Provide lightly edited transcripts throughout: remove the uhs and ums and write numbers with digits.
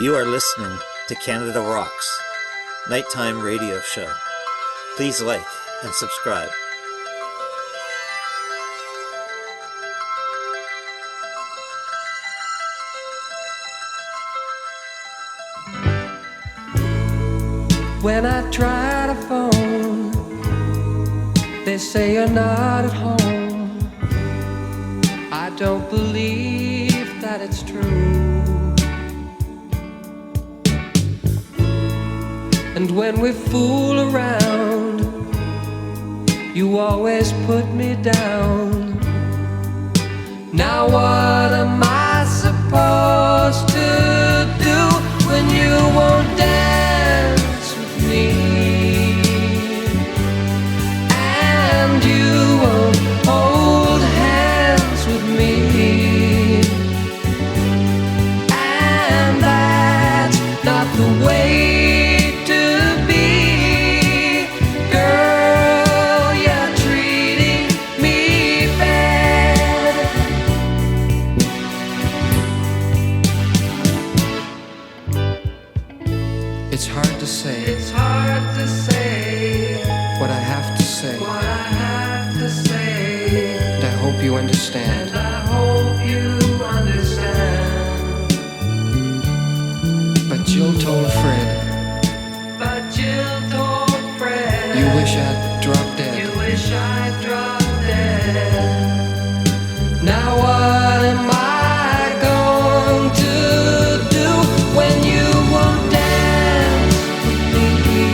You are listening to Canada Rocks, nighttime radio show. Please like and subscribe. When I try to phone, they say you're not at home. I don't believe that it's true. And when we fool around, you always put me down. Now what am I supposed to do when you won't dance with me? And you won't hold hands with me. And that's not the way to be. Girl, you're treating me bad. It's hard to say. It's hard to say what I have to say. What I have to say. And I hope you understand. And I hope you understand. But Jill told Fred. But Jill told Fred. You wish I'd dropped dead. You wish I'd dropped dead. Now what am I going to do when you won't dance with me?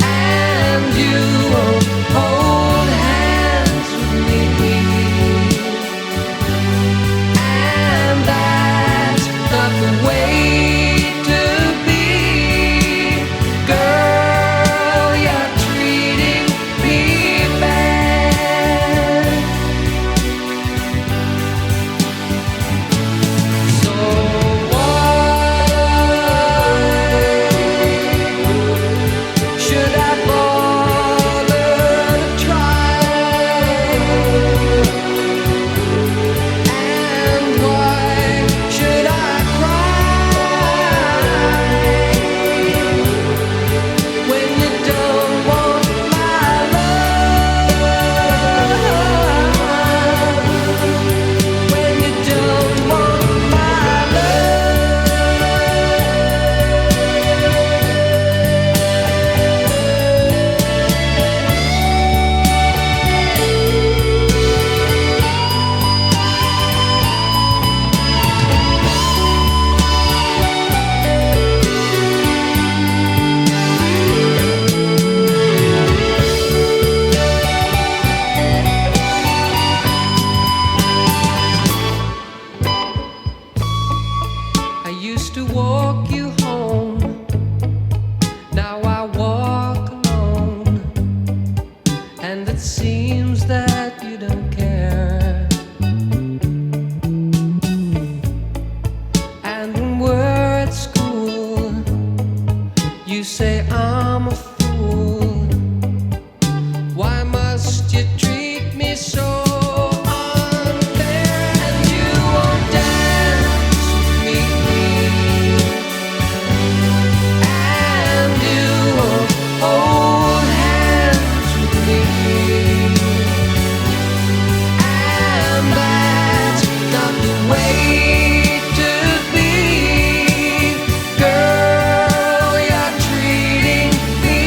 And you won't hold hands with me. And that's not the way to be. Girl, you're treating me bad. So why should I bother to try? And why should I cry when you don't want my love? When you don't want my I used to walk you home. Now I walk alone. And it seems that you don't care. And when we're at school, you say I'm a fool. Why must you treat me so unfair? And you won't dance with me. And you won't hold hands with me. And that's not the way to be. Girl, you're treating me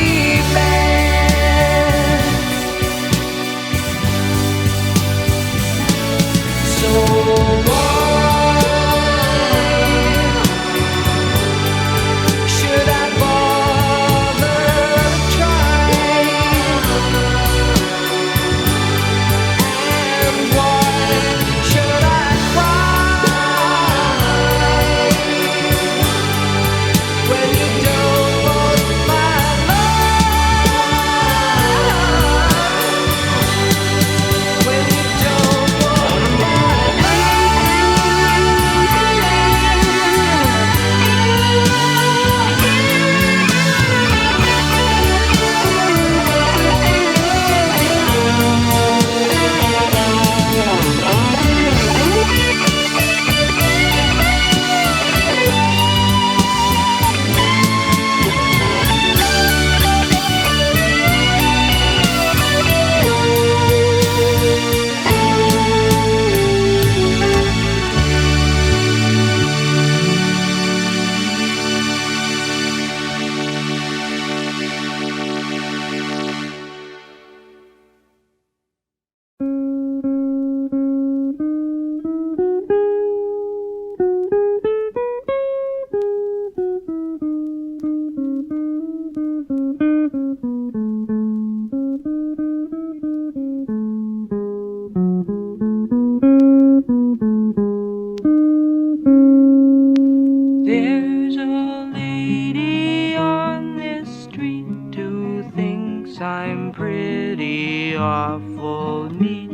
thinks I'm pretty awful neat.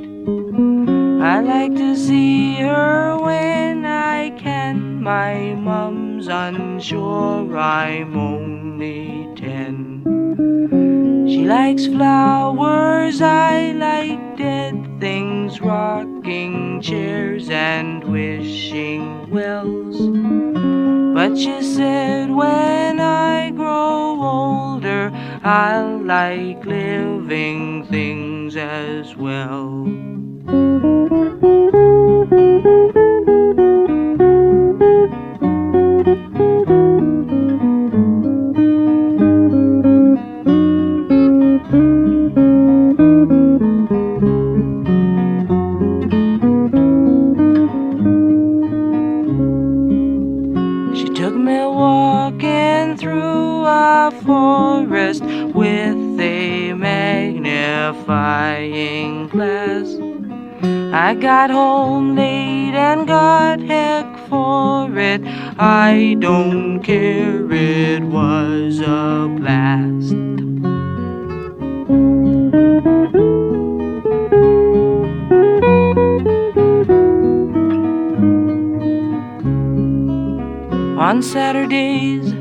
I like to see her when I can. My mom's unsure I'm only 10. She likes flowers, I like dead things, rocking chairs and wishing wells. But she said when I grow older I'll like living things as well. She took me walking through a forest with a magnifying glass. I got home late and got heck for it. I don't care, it was a blast. On Saturdays,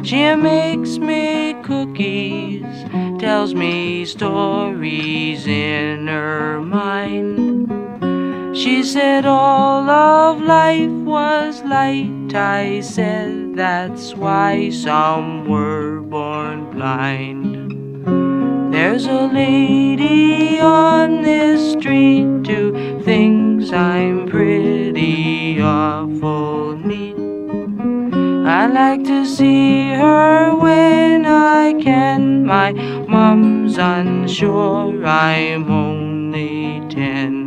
she makes me cookies, tells me stories in her mind. She said all of life was light. I said that's why some were born blind. There's a lady on this street who thinks I'm pretty awful neat. I like to see her when I can. My mom's unsure I'm only 10.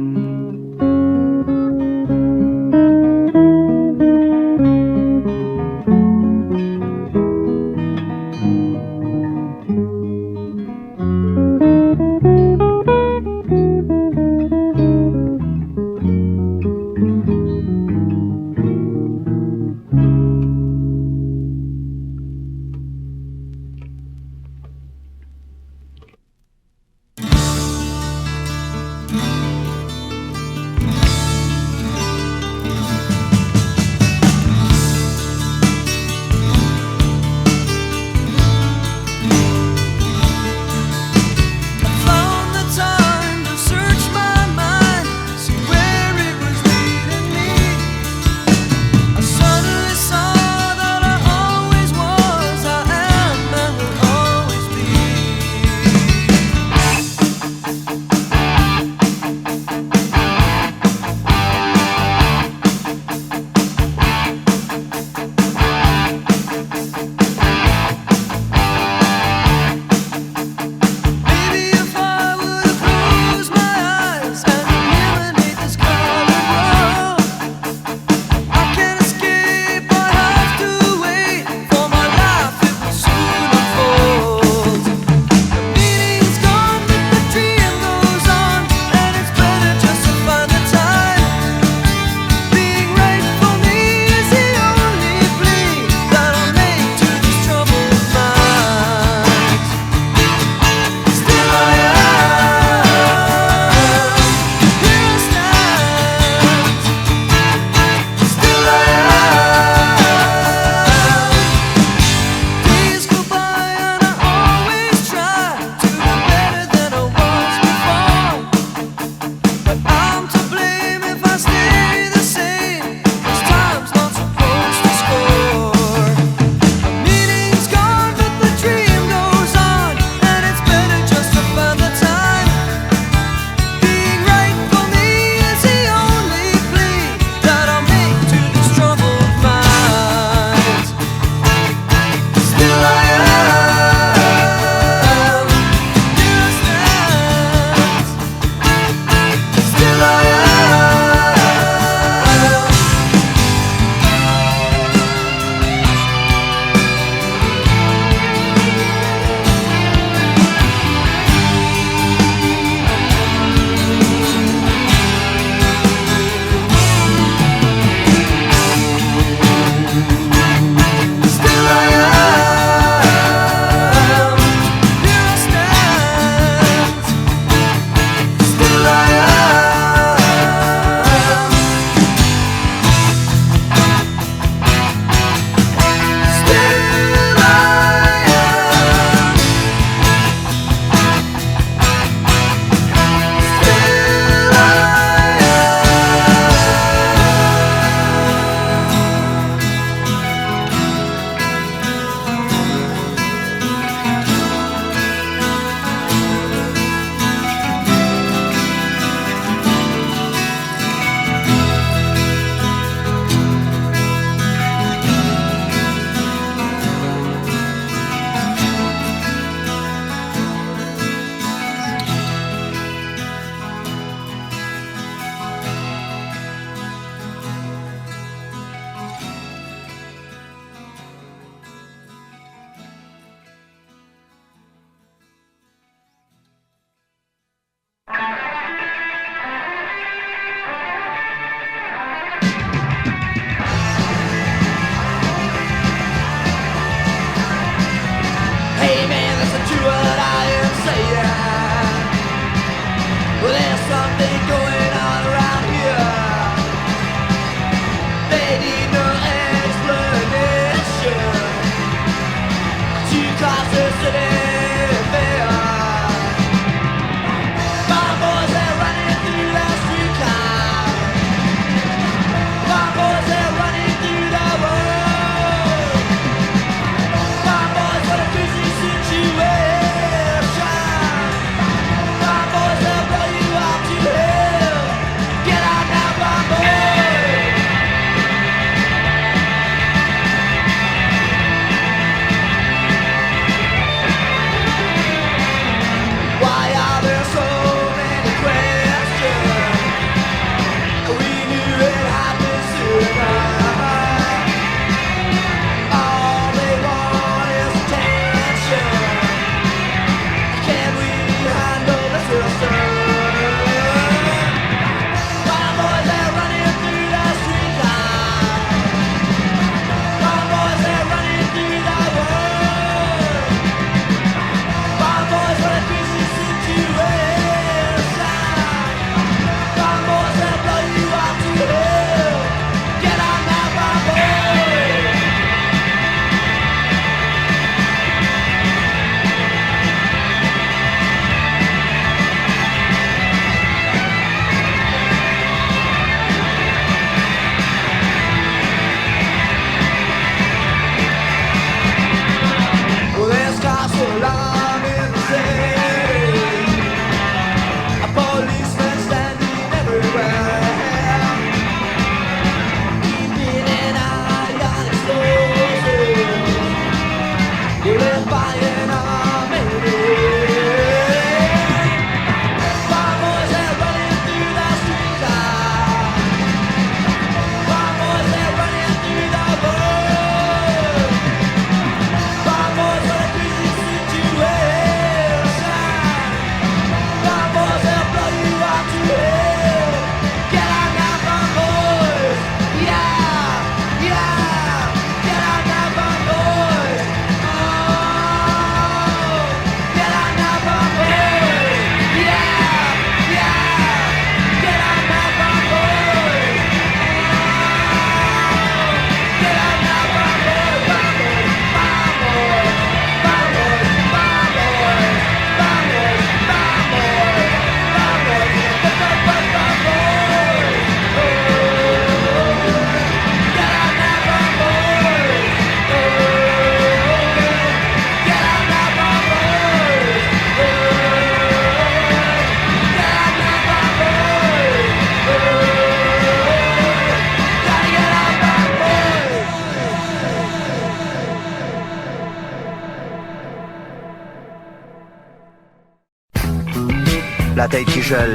La tête qui gèle,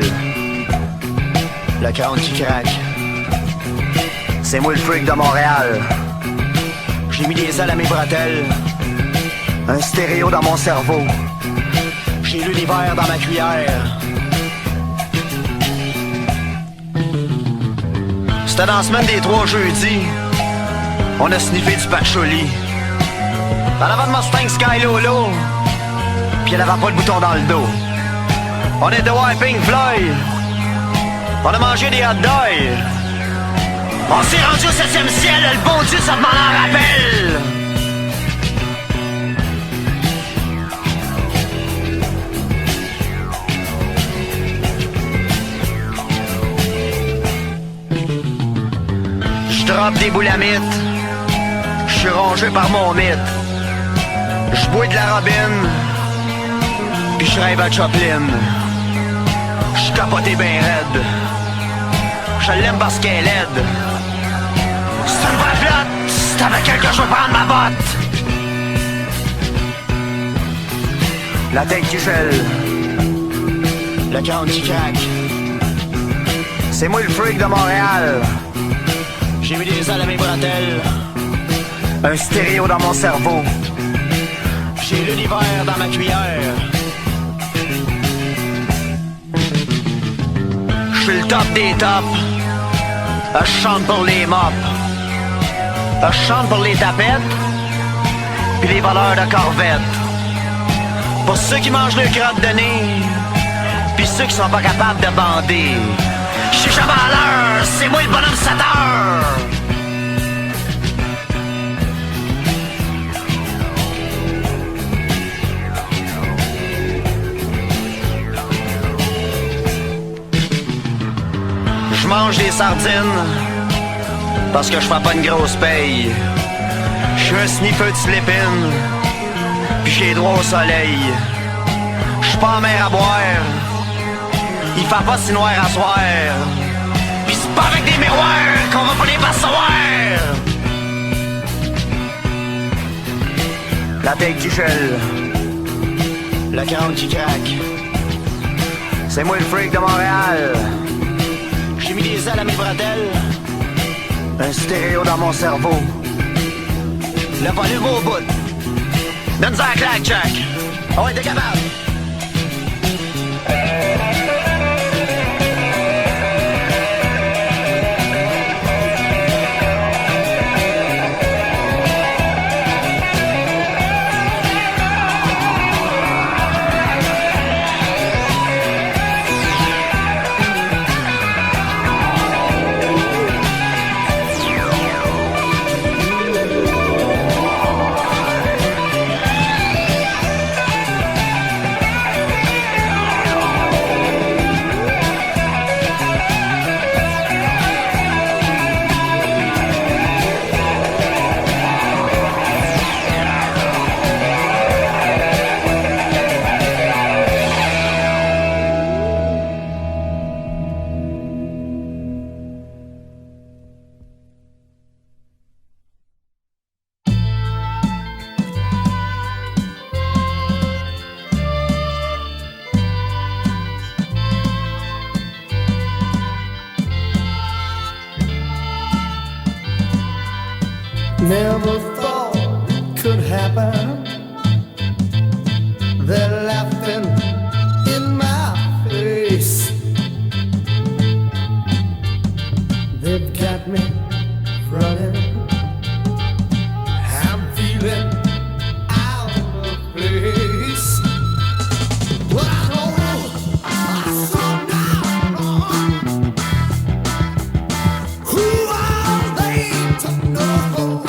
le crâne qui craque. C'est moi le freak de Montréal. J'ai mis des ailes à mes bretelles, un stéréo dans mon cerveau. J'ai l'univers dans ma cuillère. C'était dans la semaine des 3 jeudis. On a sniffé du patchouli. Elle avait de Mustang Sky Lolo, puis elle avait pas de bouton dans le dos. On est de Pink Floyd. On a mangé des hot dogs. On s'est rendu au 7e ciel, le bon Dieu, ça m'en rappelle. J'droppe des boules à mythe. J'suis rongé par mon mythe. J'bois de la robine. Pis j'rêve à Choplin. J'capoté ben raide. Je l'aime parce qu'elle est laide. C'est une vraie flotte. C'est avec elle que je veux prendre ma botte. La tête qui gèle, le crâne qui craque. C'est moi le freak de Montréal. J'ai mis des ailes à mes bretelles, un stéréo dans mon cerveau. J'ai l'univers dans ma cuillère. J'suis le top des tops. Je chante pour les mops. Je chante pour les tapettes. Puis les voleurs de corvettes. Pour ceux qui mangent le crotte de nez. Puis ceux qui sont pas capables de bander. J'suis jamais à l'heure, c'est moi le bonhomme 7 heures. Je mange des sardines parce que je fais pas une grosse paye. Je suis un sniffer de slip-in, puis j'ai droit au soleil. Je suis pas en mer à boire, il fait pas si noir à soir. Pis c'est pas avec des miroirs qu'on va pas les passoires. La tête qui gèle, le crâne qui craque. C'est moi le freak de Montréal. J'ai mis des ailes à mes bretelles, un stéréo dans mon cerveau. Le volume au bout. Donne-en un claque, Jack. Oh ouais, t'es capable. They're laughing in my face. They've got me running. I'm feeling out of place. Well, I know I saw now. Who are they to know?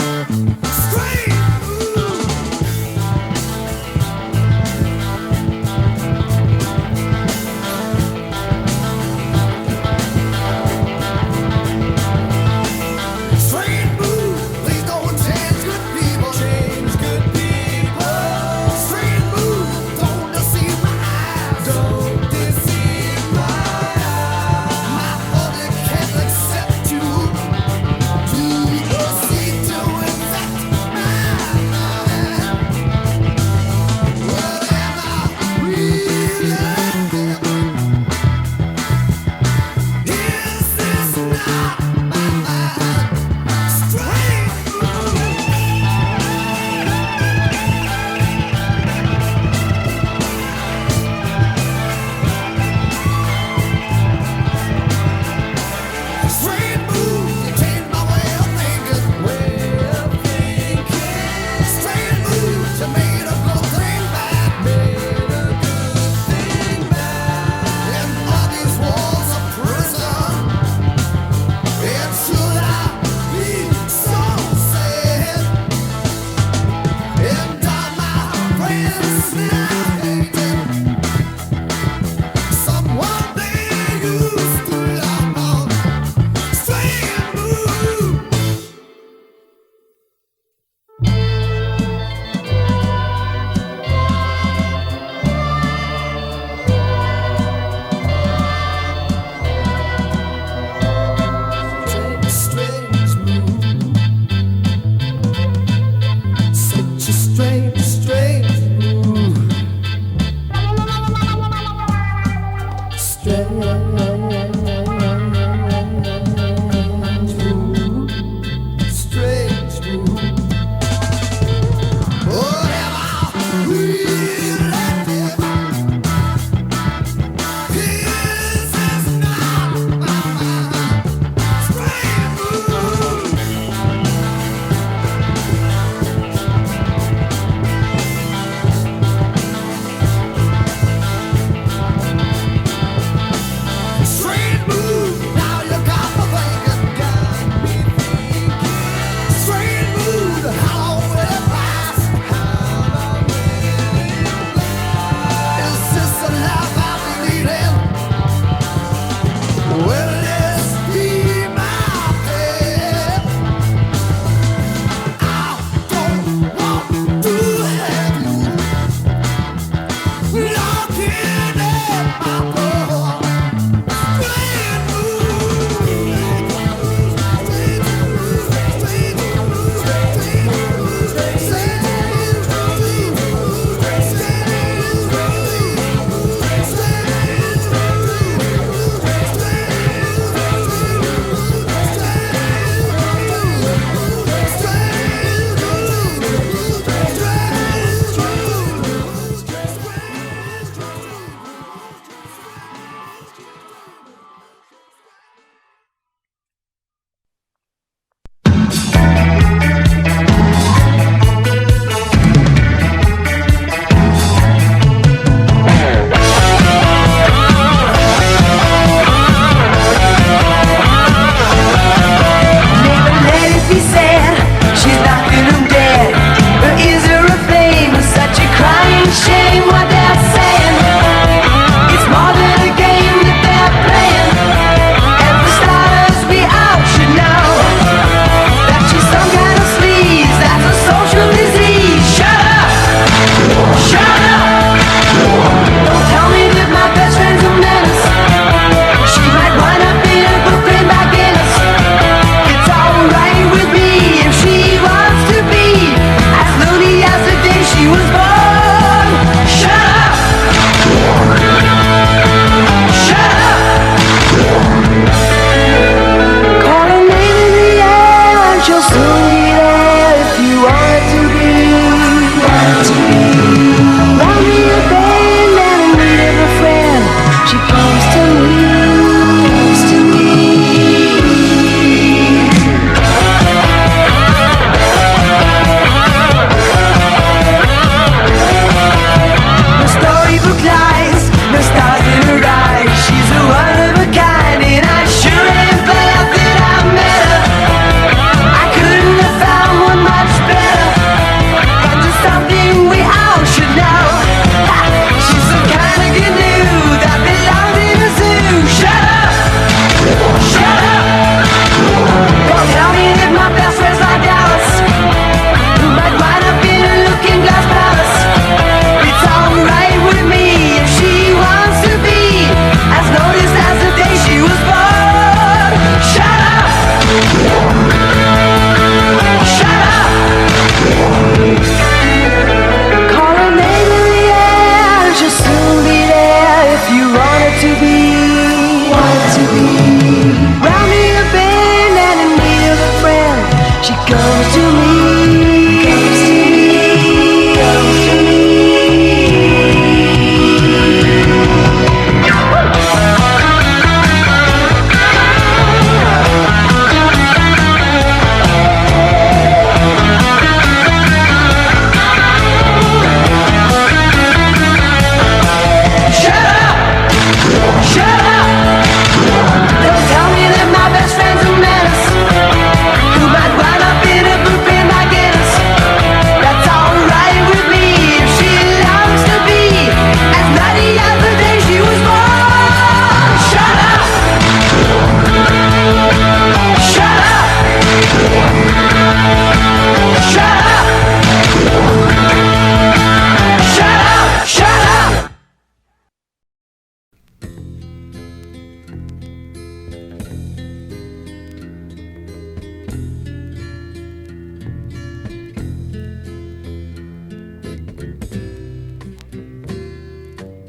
Straight strange move.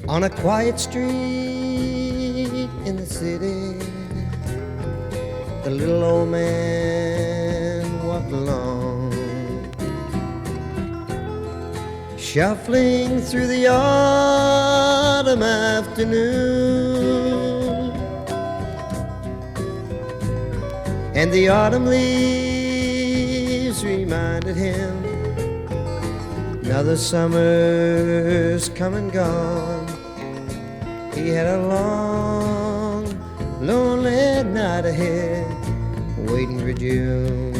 On a quiet street in the city, the little old man walked along, shuffling through the autumn afternoon. And the autumn leaves reminded him, now the summer's come and gone. He had a long, lonely night ahead, waiting for June.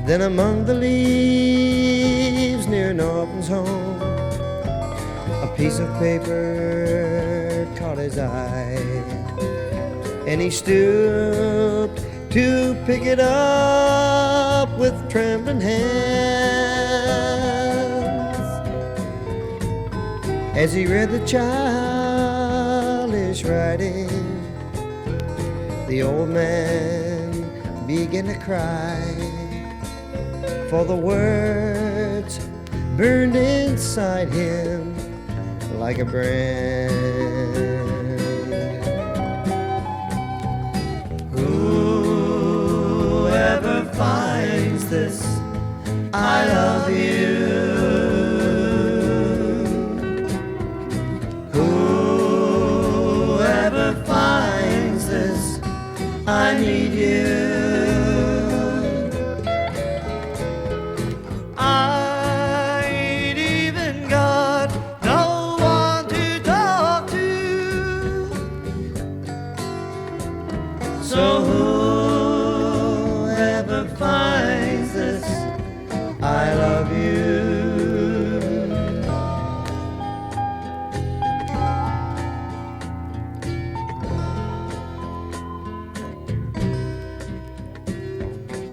Then among the leaves near an orphan's home, a piece of paper caught his eye, and he stooped to pick it up with trembling hands. As he read the childish writing, the old man began to cry, for the words burned inside him like a brand. Whoever finds this, I love you. Whoever finds this, I need you. I ain't even got no one to talk to. So whoever finds this, I love you.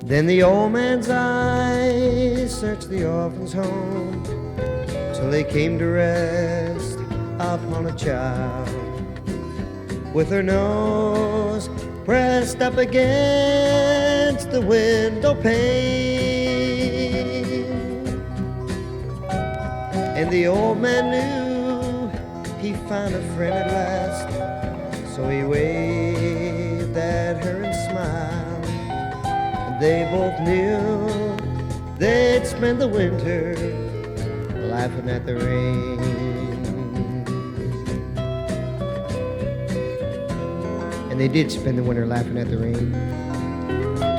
Then the old man's eyes searched the orphan's home till they came to rest upon a child with her nose pressed up against the window pane. And the old man knew he found a friend at last, so he waved at her and smiled. They both knew they'd spend the winter laughing at the rain. And they did spend the winter laughing at the rain,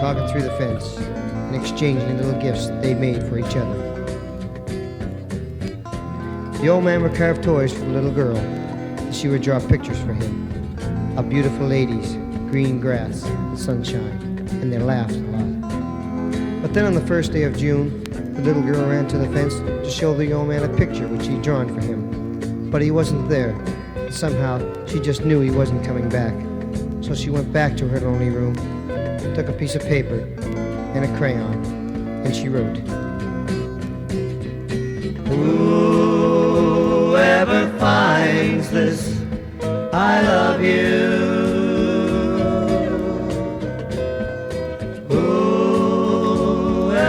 talking through the fence and exchanging little gifts they made for each other. The old man would carve toys for the little girl, and she would draw pictures for him of beautiful ladies, green grass, and sunshine, and they laughed a lot. But then on the first day of June, the little girl ran to the fence to show the old man a picture which he'd drawn for him. But he wasn't there. Somehow, she just knew he wasn't coming back. So she went back to her lonely room, took a piece of paper and a crayon, and she wrote, whoever finds this, I love you.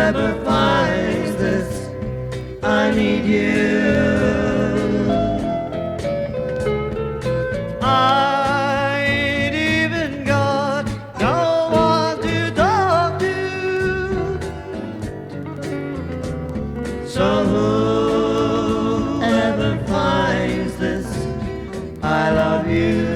Whoever finds this, I need you. I ain't even got no one to talk to. So whoever finds this, I love you.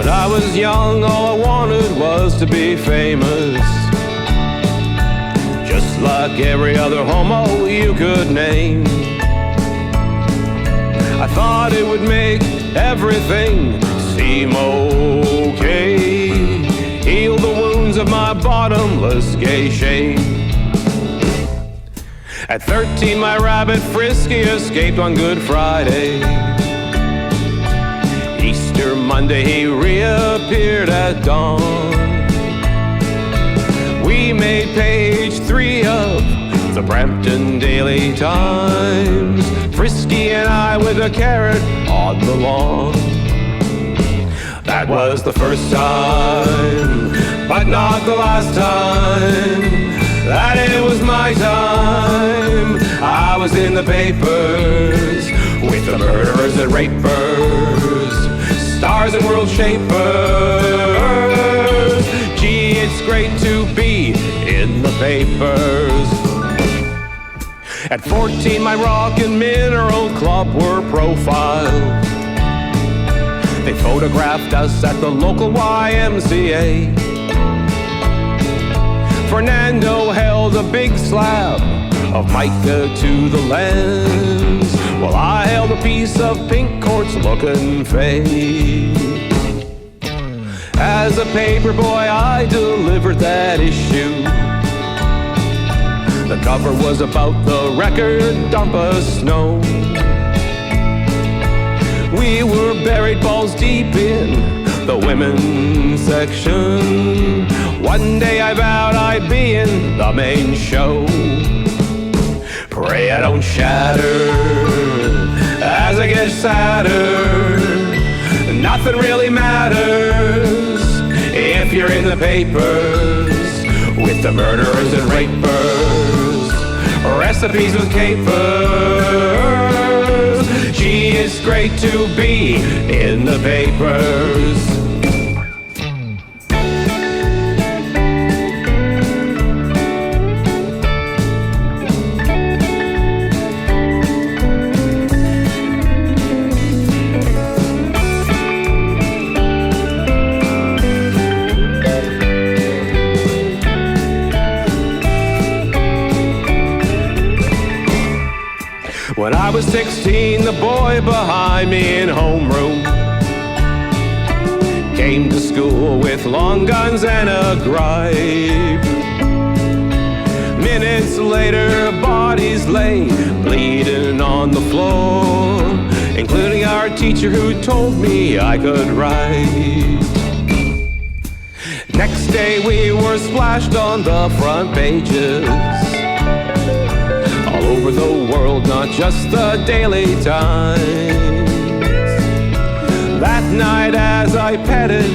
I was young, all I wanted was to be famous, just like every other homo you could name. I thought it would make everything seem okay, heal the wounds of my bottomless gay shame. At 13, my rabbit Frisky escaped on Good Friday. Easter Monday, he reappeared at dawn. We made page 3 of the Brampton Daily Times, Frisky and I with a carrot on the lawn. That was the first time, but not the last time, that it was my time. I was in the papers with the murderers and rapers, stars and world shapers. Gee, it's great to be in the papers. At 14, my rock and mineral club were profiled. They photographed us at the local YMCA. Fernando held a big slab of mica to the lens, while I held a piece of pink quartz looking fake. As a paper boy, I delivered that issue. The cover was about the record dump of snow. We were buried balls deep in the women's section. One day I vowed I'd be in the main show. Pray I don't shatter as I get sadder. Nothing really matters if you're in the papers with the murderers and rapers, recipes with capers. Gee, it's great to be in the papers. When I was 16, the boy behind me in homeroom came to school with long guns and a gripe. Minutes later, bodies lay bleeding on the floor, including our teacher who told me I could write. Next day we were splashed on the front pages, all over the world, not just the Daily Times. That night as I petted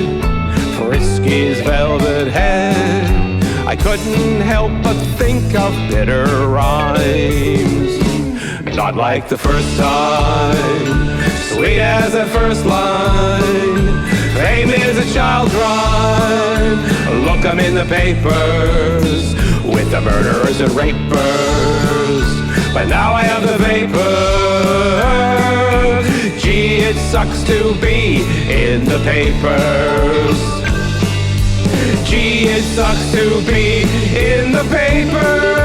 Frisky's velvet head, I couldn't help but think of bitter rhymes. Not like the first time, sweet as the first line. Fame is a child crime. Look, I'm in the papers with the murderers and rapers, but now I have the vapors. Gee, it sucks to be in the papers. Gee, it sucks to be in the papers.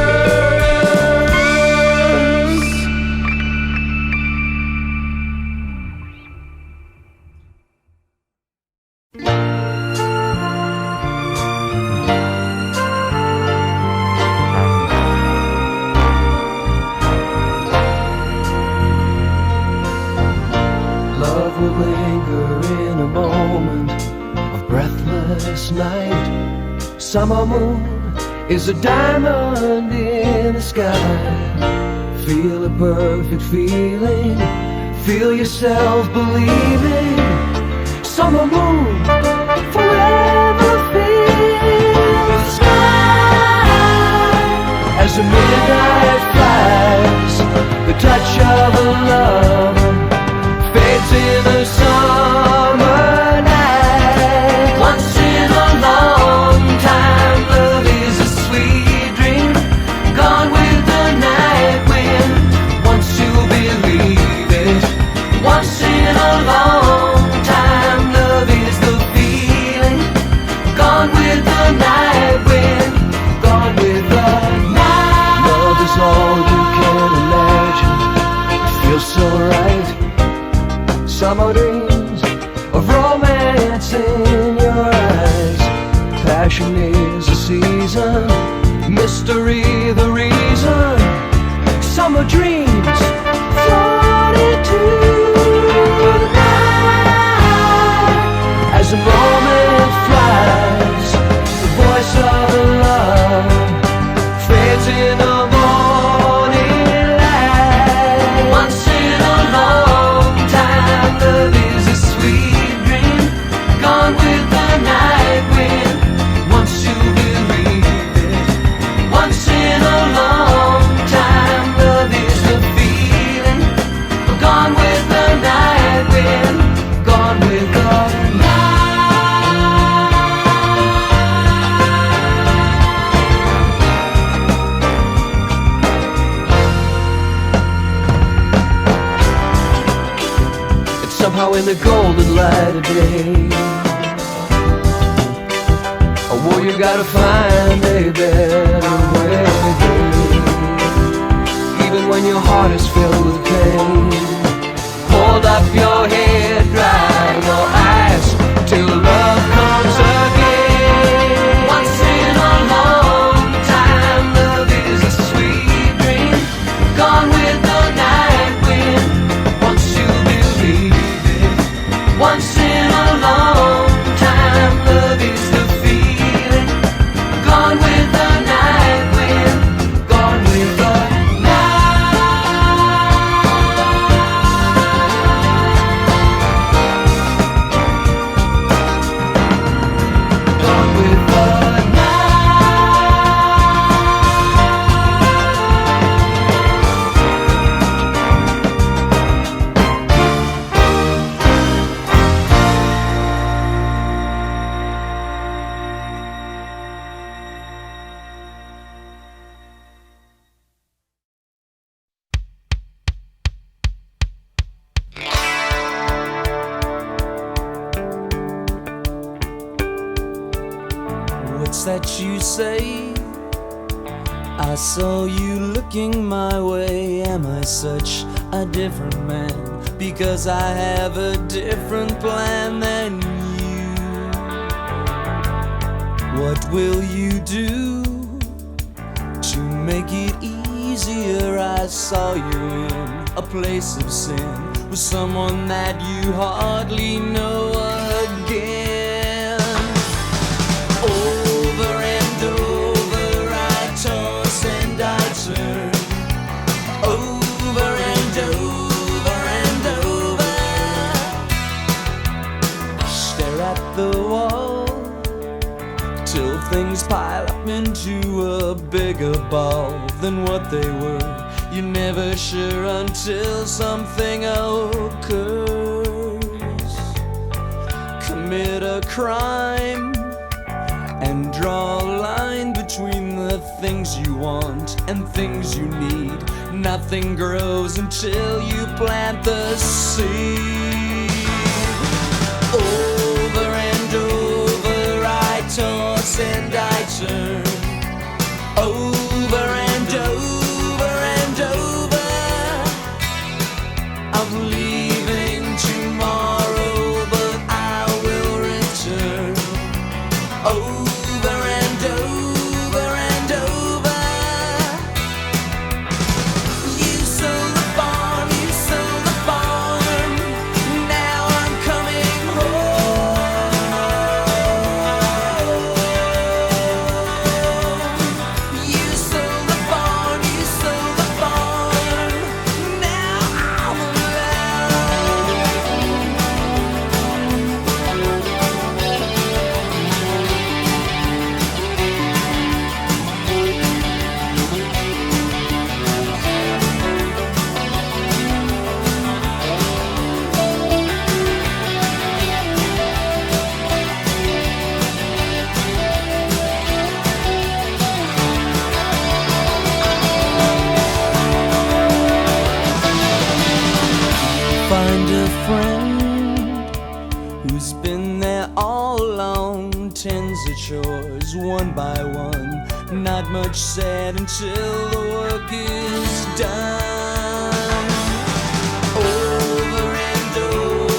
Night, summer moon is a diamond in the sky. Feel a perfect feeling, feel yourself believing. Summer moon, forever feel the sky. As the midnight flies, the touch of a lover fades in the summer night. Once in a long time, love is a sweet dream, gone with the night wind. Once you believe it, once in a long time, love is the feeling. summer dreams of romance in your eyes. Passion is a season, mystery the reason. Summer dreams float into the night as the moment flies. The voice of love fades in a morning light. Once in a long time, love is a sweet dream, gone with the night wind. Once you believe it, once in a long time, love is the feeling, gone with the night wind, gone with the somehow in the golden light of day. Oh, you gotta find a better way. Even when your heart is filled with pain, hold up your head, dry your eyes till love comes again. Once in a long time, love is a sweet dream, gone with the night wind. Once you believe it, once in a long time, love is the feeling, gone with the night wind, gone with the that you say? I saw you looking my way. Am I such a different man because I have a different plan than you? What will you do to make it easier? I saw you in a place of sin with someone that you hardly know again. Over and over I toss and I turn, over and over and over. Stare at the wall till things pile up into a bigger ball than what they were. You're never sure until something occurs. Commit a crime and draw a line between the things you want and things you need. Nothing grows until you plant the seed. Over and over I toss and I turn, over and over and over. I'm leaving tomorrow, but I will return. Over and over and over. You sold the farm, you sold the farm. Now I'm coming home. You sold the farm, you sold the farm. Now I'm find a friend who's been there all along, tends the chores one by one. Not much said until the work is done. Over and over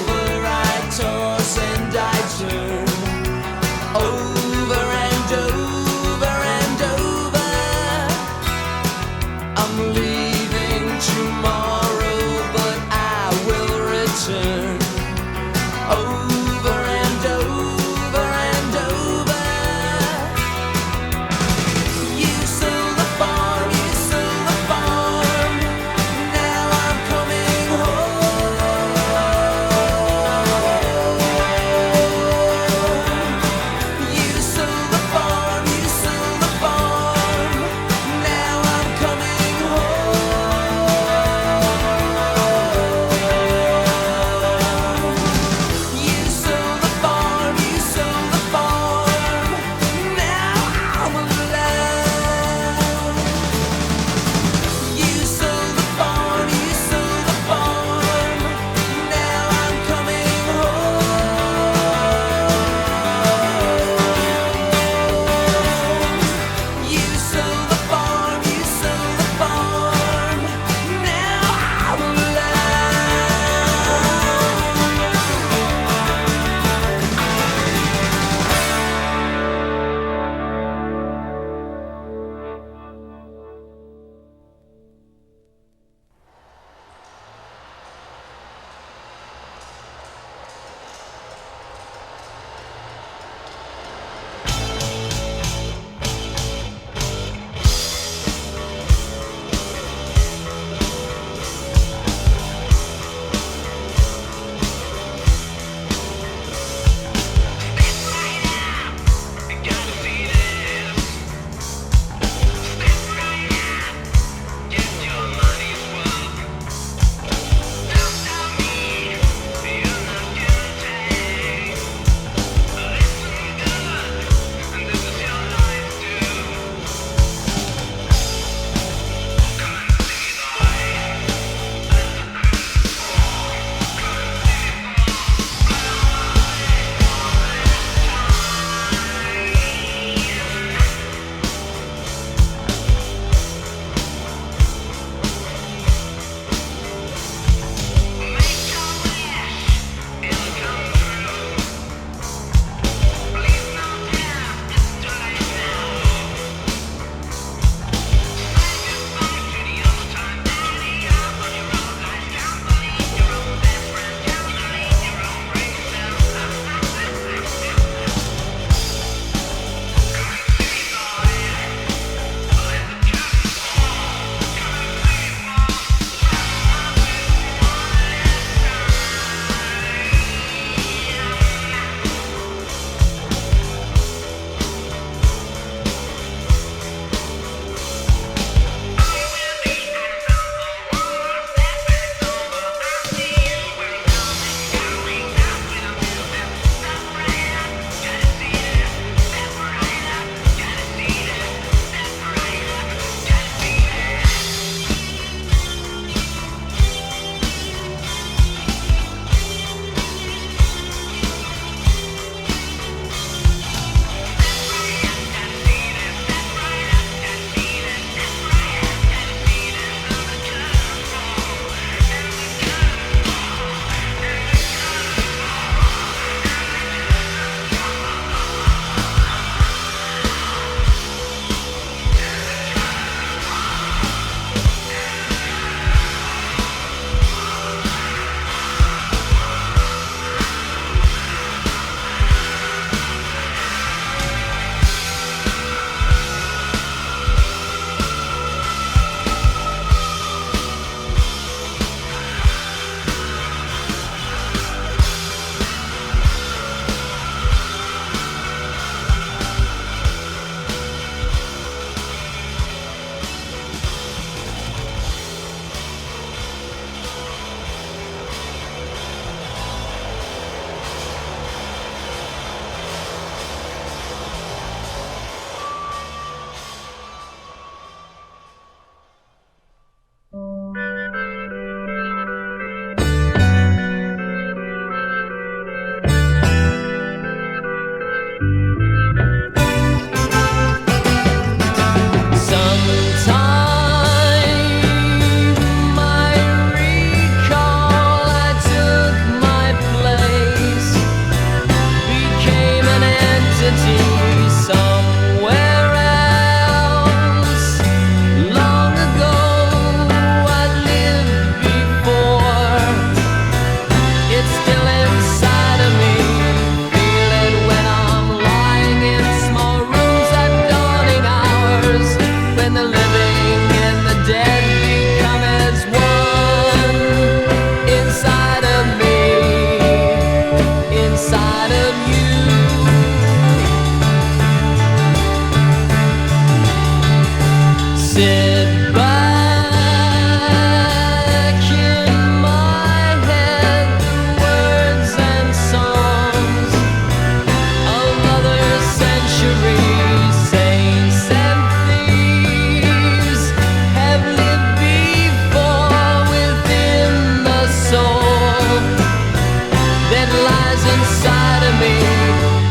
that lies inside of me.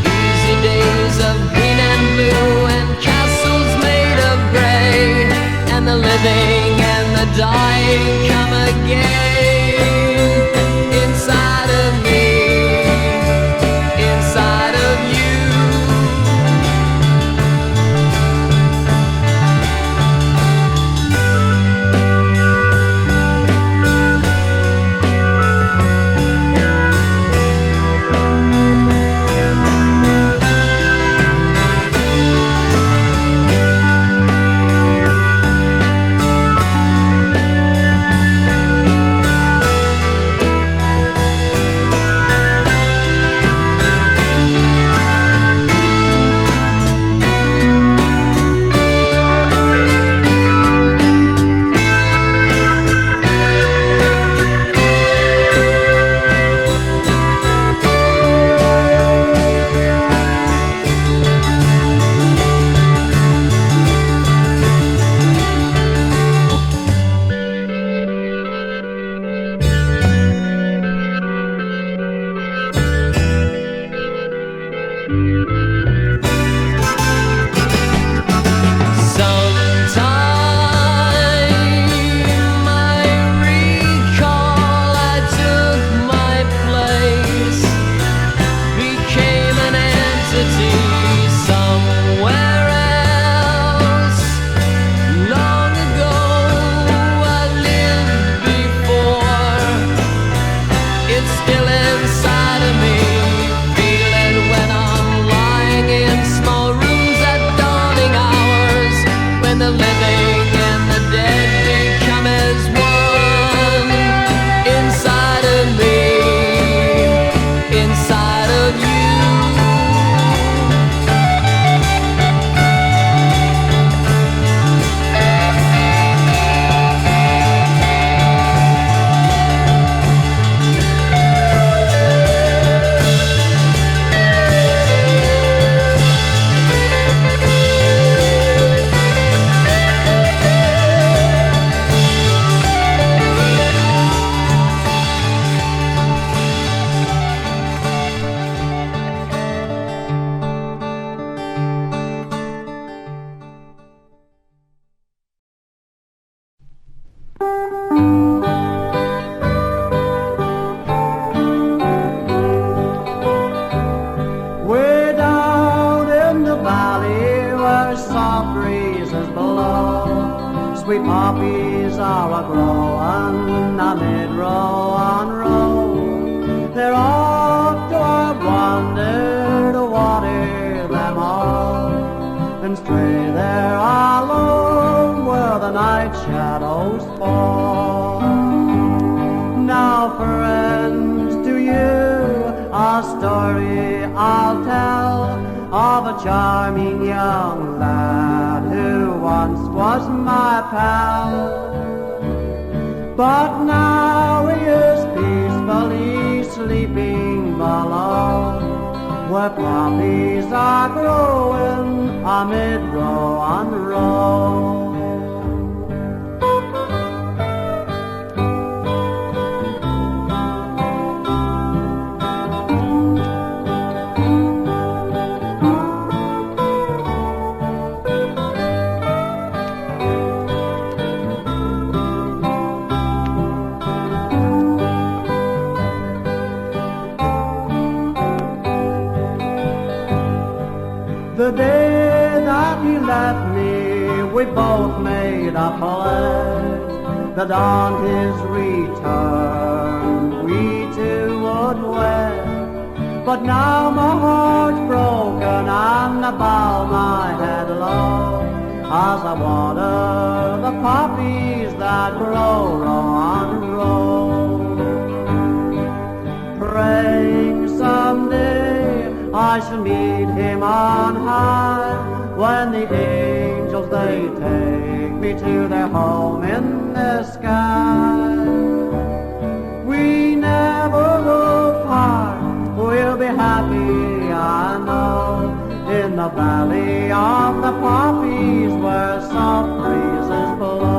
Easy days of green and blue and castles made of gray, and the living and the dying come again inside of me, inside of you. Sweet poppies are a-growin' amid row on row. They're off to a wander to water them all, and stray there alone where the night shadows fall. Now, friends, to you a story I'll tell of a charming young lad who once was my pal. But now he is peacefully sleeping below, where poppies are growing amid row on row. The day that he left me, we both made a pledge that on his return we two would wed. But now my heart's broken and I bow my head low as I water the poppies that grow row on row, praying someday I shall meet him on high, when the angels they take me to their home in the sky. We never will part, we'll be happy, I know, in the valley of the poppies where soft breezes blow.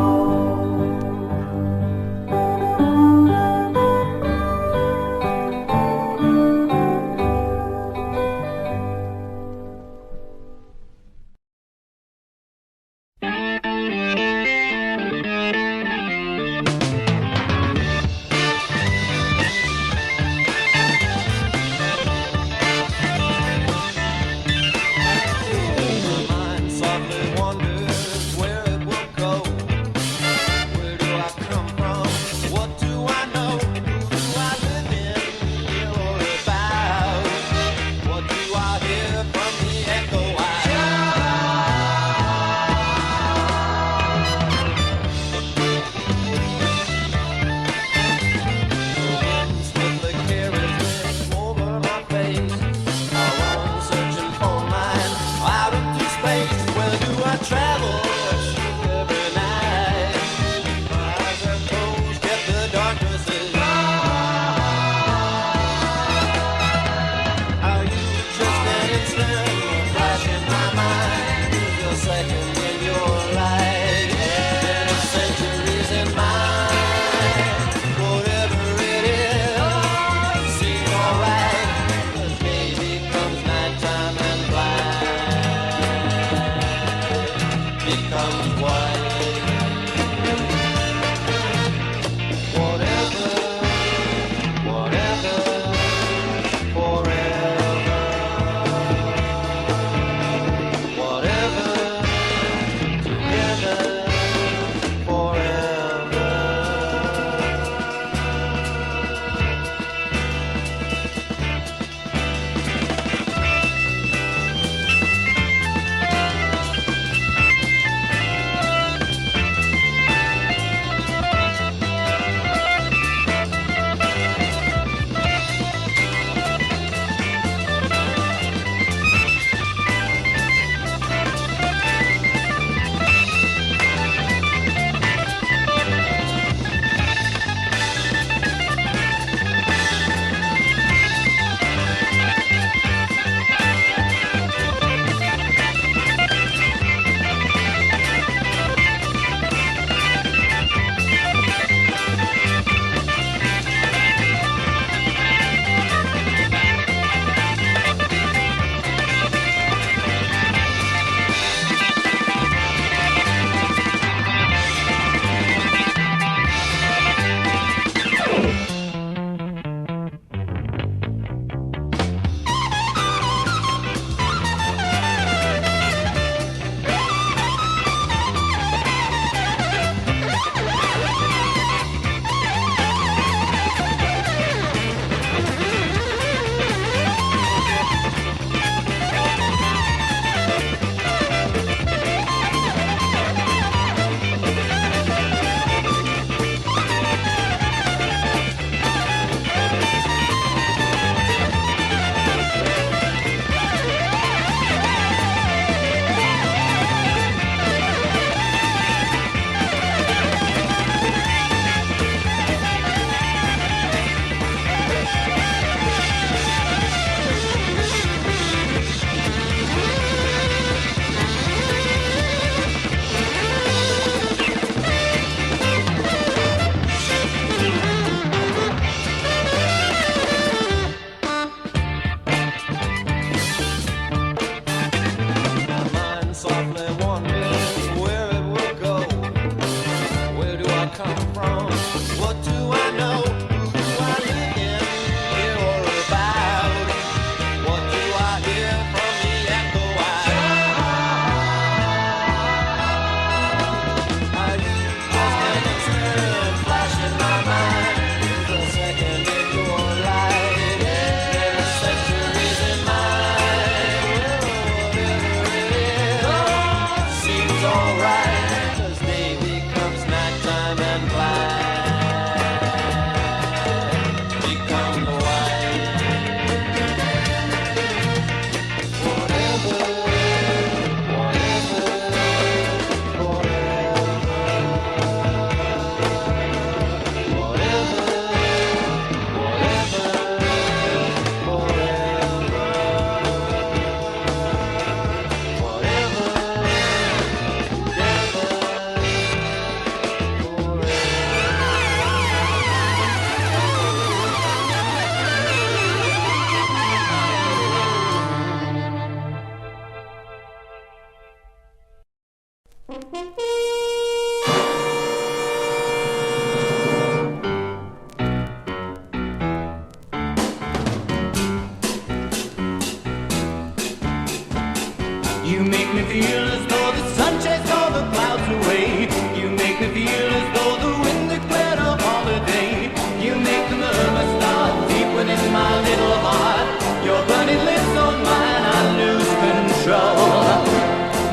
You make me feel as though the sun chased all the clouds away. You make me feel as though the wind declared a holiday. You make the murmur start deep within my little heart. Your burning lips on mine, I lose control.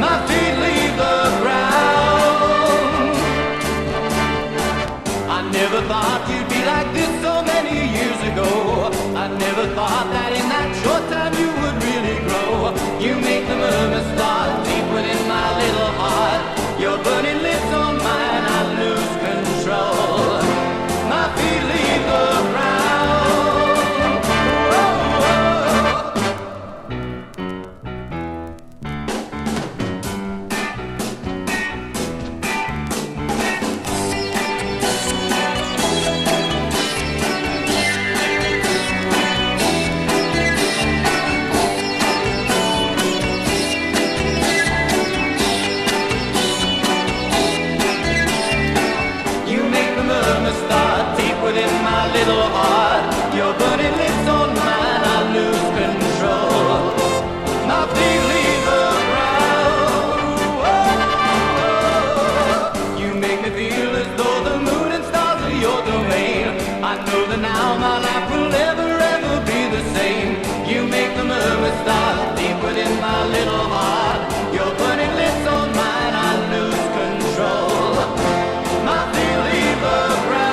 My feet leave the ground. I never thought you'd be like this so many years ago. I never thought that in that short time you would really grow. You make the murmur start deep within my little heart. Your burning lips on mine, I lose control. My feet leave the ground. Within my little heart, your burning lips on mine, I lose control. My feet leave the ground. You make me feel as though the moon and stars are your domain. I know that now my life will never ever be the same. You make the murmur start deep within my little heart. Your burning lips on mine, I lose control. My feet leave the ground.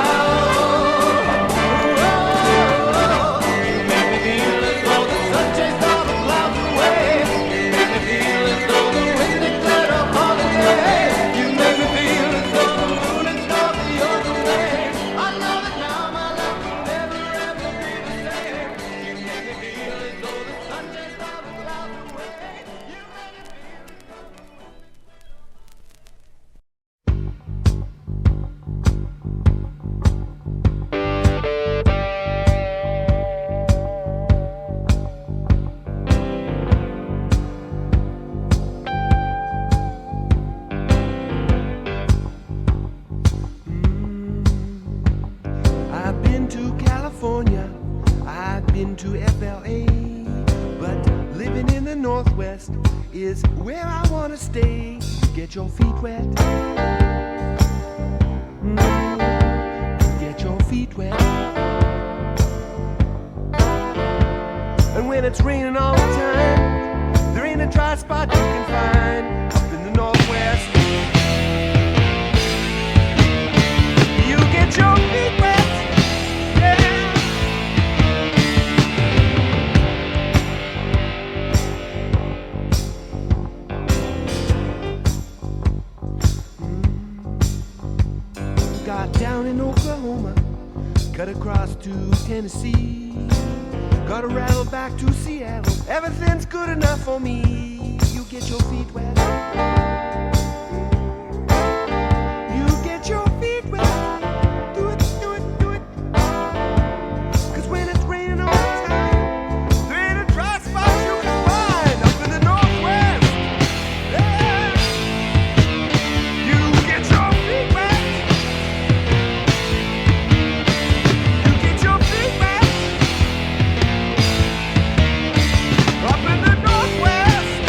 Is where I wanna stay. Get your feet wet. Get your feet wet. And when it's raining all the time, there ain't a dry spot you can find up in the Northwest. You get your feet wet. Down in Oklahoma, cut across to Tennessee, gotta rattle back to Seattle. Everything's good enough for me. You get your feet wet. You get your feet wet. Do it, do it, do it. 'Cause when it's raining all the time, there ain't a dry spot you can find up in the Northwest. Yeah. You get your feet wet. Up in the Northwest.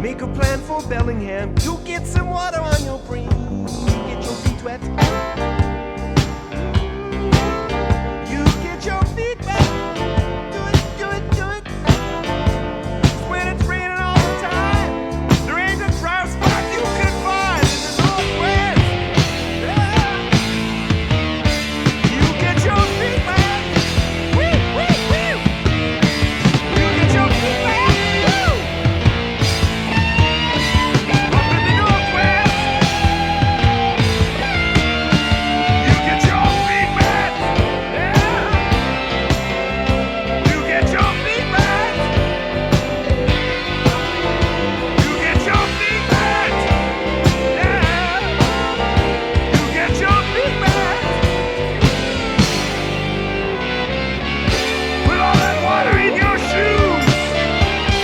Make a plan for Bellingham. You get some water on your brain. Get your feet wet. You get your feet wet. Do it, do it, do it. 'Cause when it's raining all the time, there ain't a dry spot you can find in the Northwest. Yeah. You get your feet wet. Woo, woo, woo. You get your feet wet. Woo. Up in the Northwest. You get your feet wet. Yeah. You get your feet wet. You get your feet wet. Yeah. You get your feet wet. With all that water in your shoes,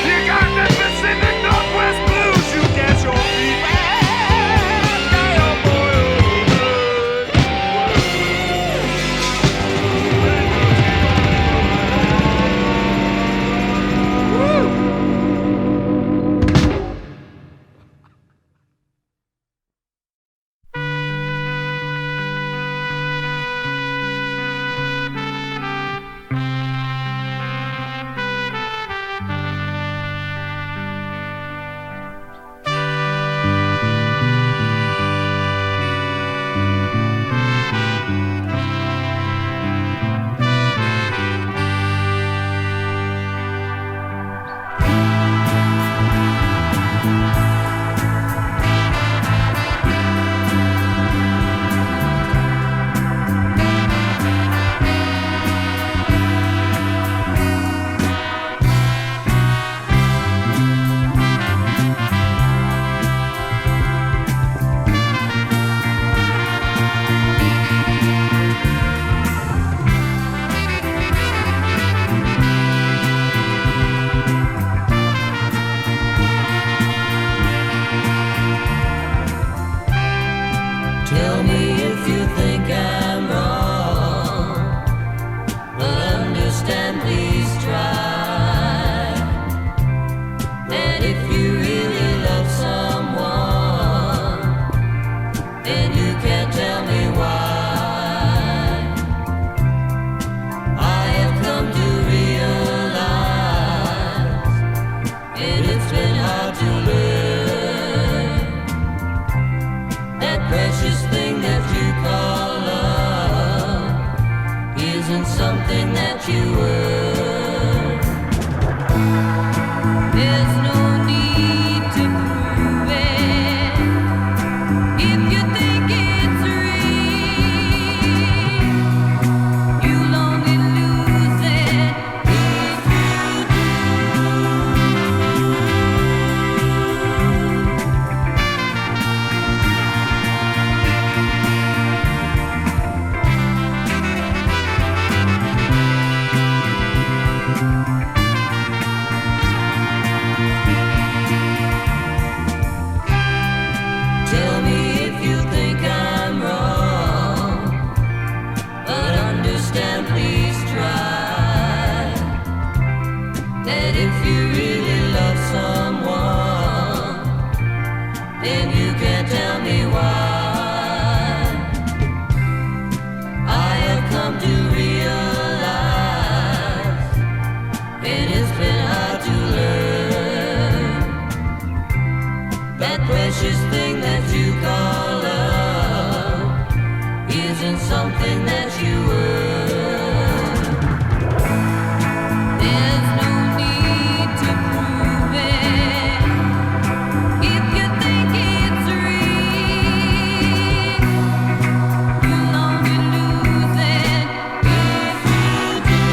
you got the Pacific Northwest blues. You get your feet wet. Yeah, boy, Woo! Tell me if you think I'm wrong, but understand, please try. And if you really love someone, then you can't tell me why. I have come to realize it's been hard to learn that precious thing that you call love isn't something that you earn. There's no need to prove it if you think it's real. You'll only lose it if you do. Tell me if you think I'm wrong, but understand, please try. That if you really love someone, then you can't tell me why. I have come to realize it has been hard to learn that precious thing that you call love isn't something that you earn. There's no need to prove it if you think it's real. You'll only lose it if you do.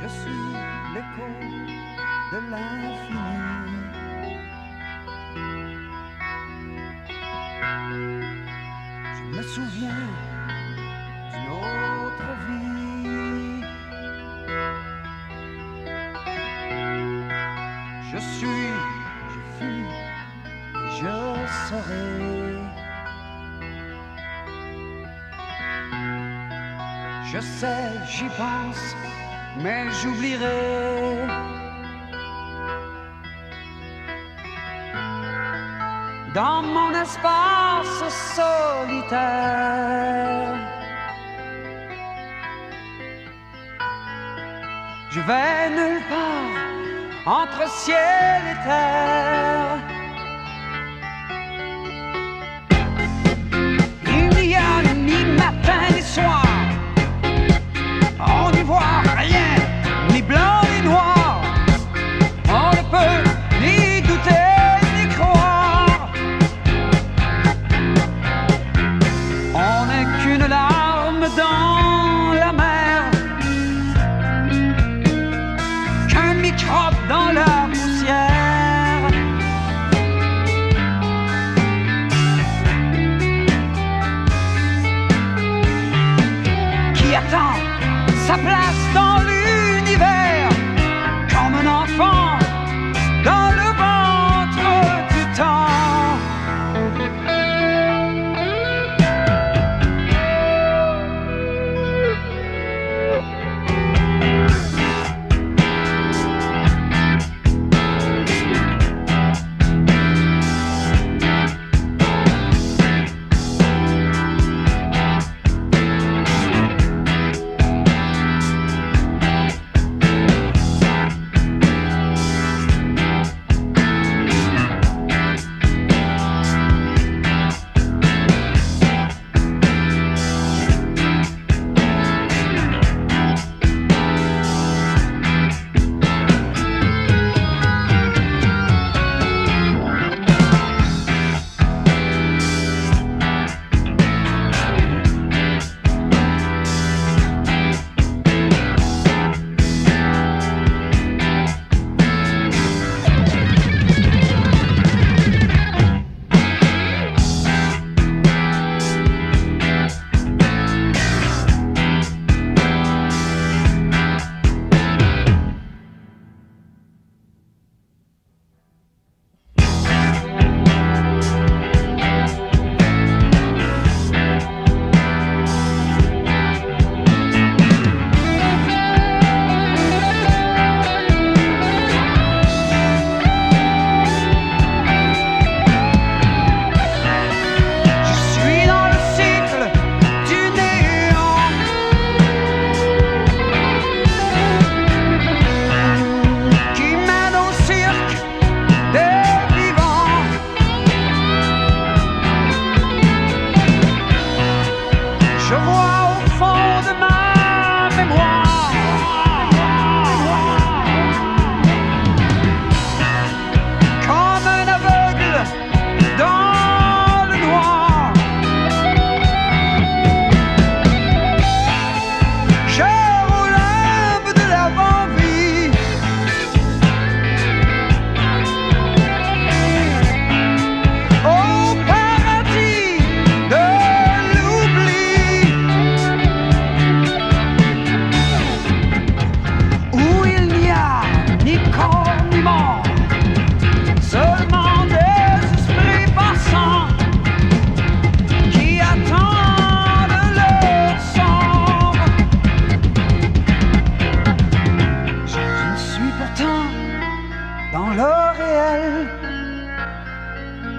Je suis l'écho de l'infini. Je me souviens d'une autre vie. Je suis, je fus, et je serai. Je sais, j'y pense, mais j'oublierai. Dans mon espace solitaire, je vais nulle part entre ciel et terre. Il n'y a ni matin ni soir, on n'y voit rien, ni blanc ni noir, on ne peut ni douter ni croire. On n'est qu'une larme dans la mer, qu'un microbe dans la poussière. Qui attend sa place dans l'univers, comme un enfant dans le ventre du temps.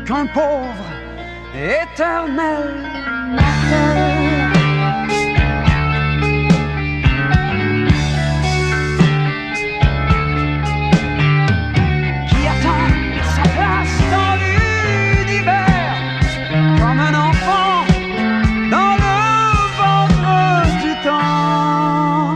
qu'un pauvre éternel mortel. Qui attend sa place dans l'univers comme un enfant dans le ventre du temps.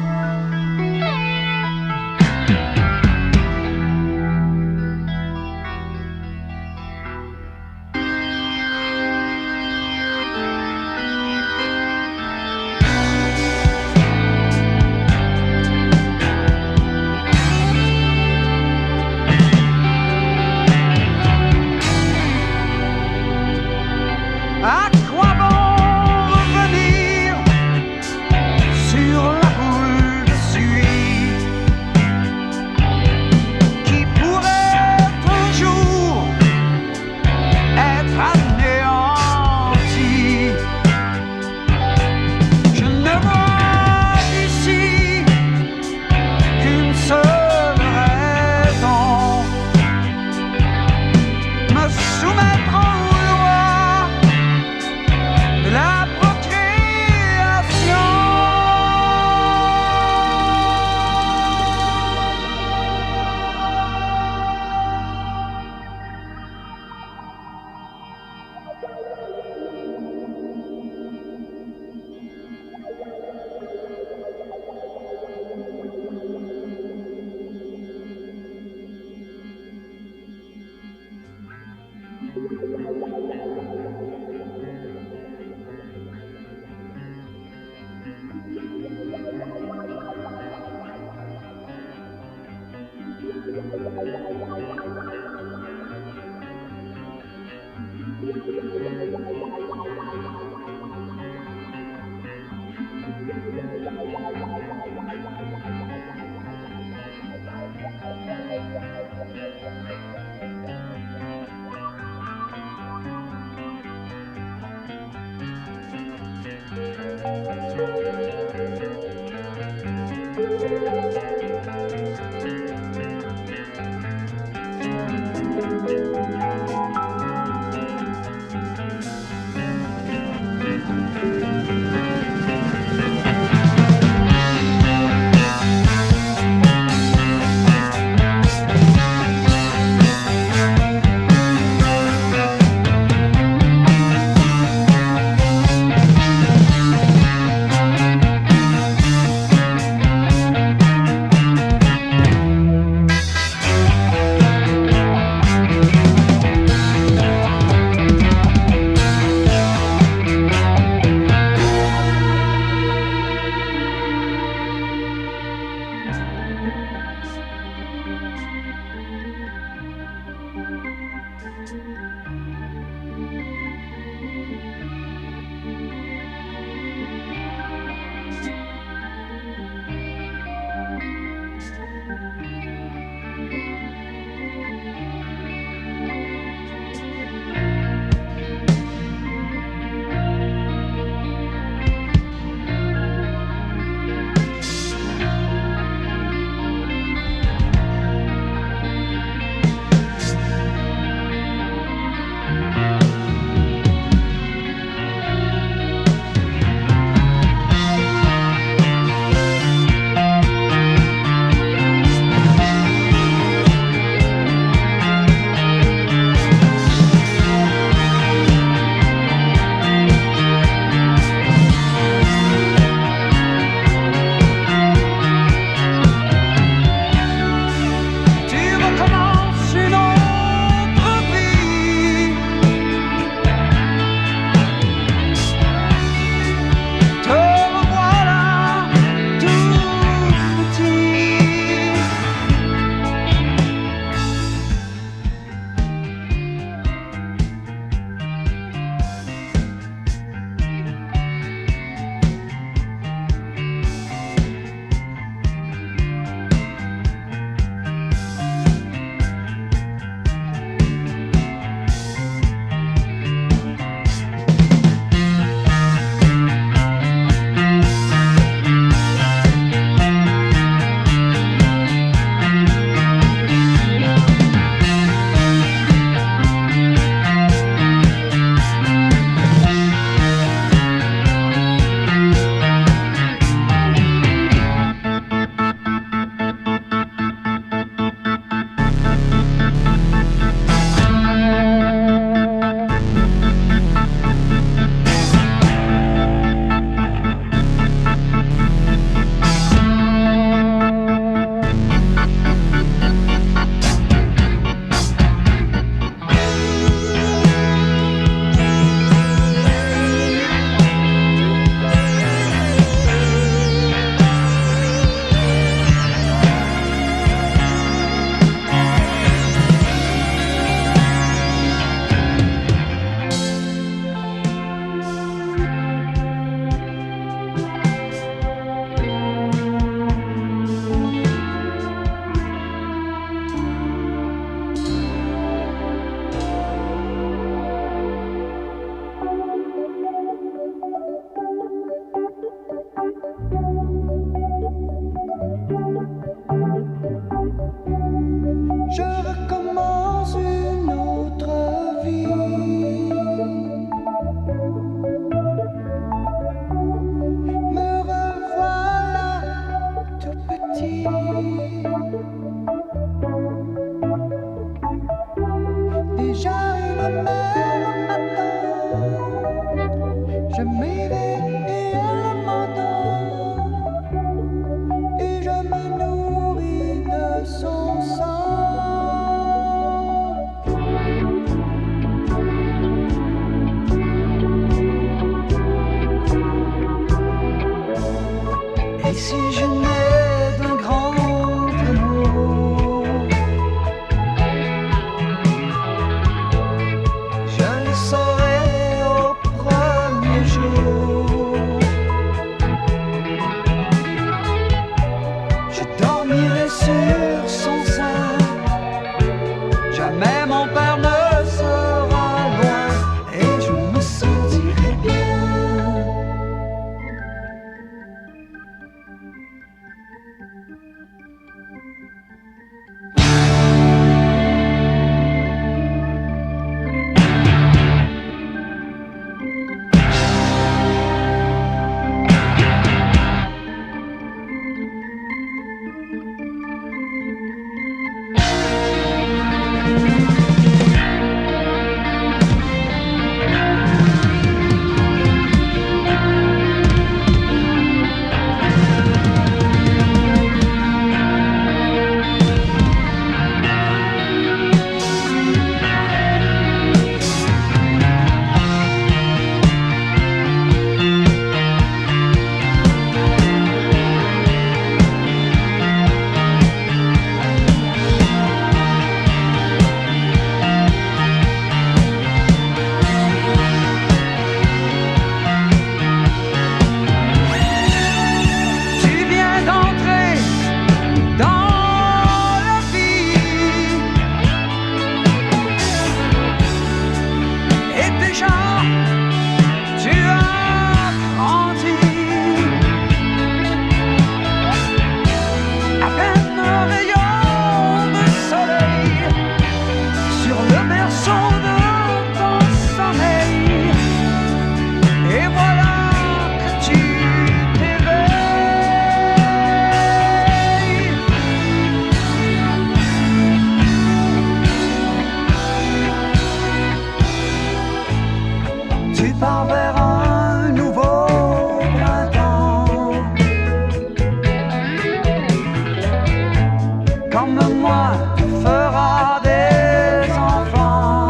comme moi, tu feras des enfants.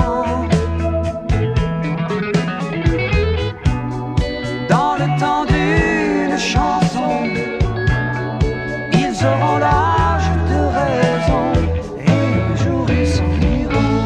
Dans le temps d'une chanson, ils auront l'âge de raison et le jour ils s'en iront.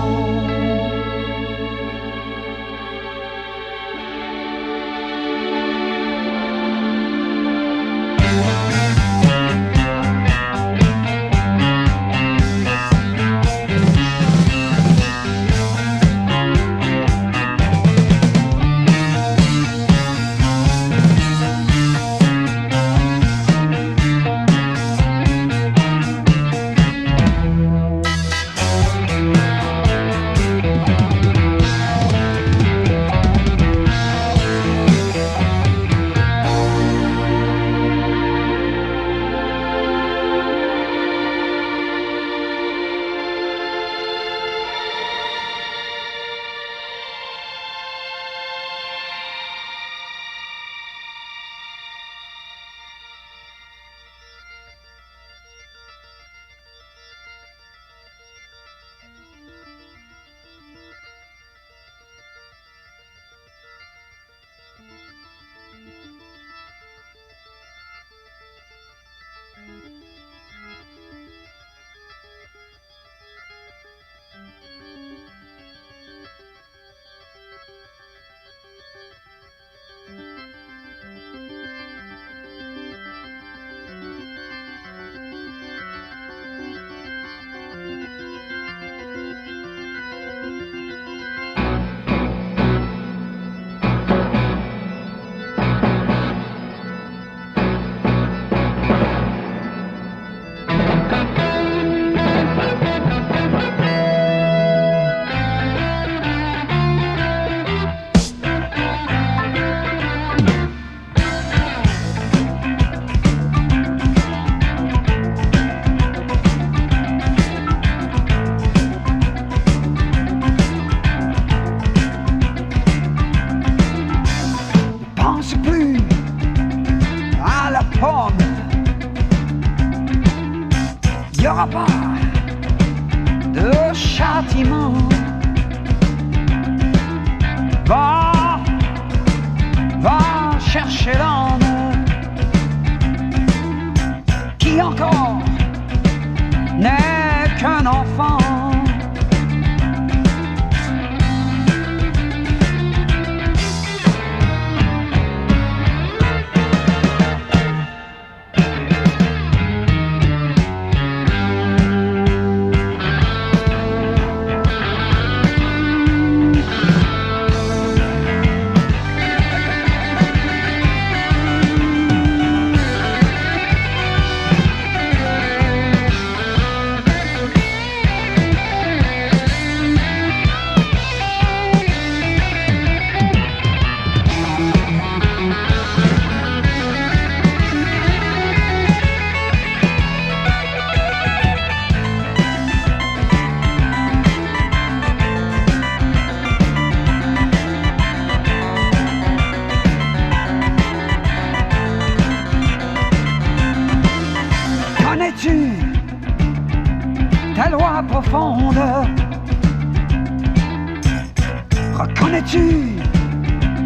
Reconnais-tu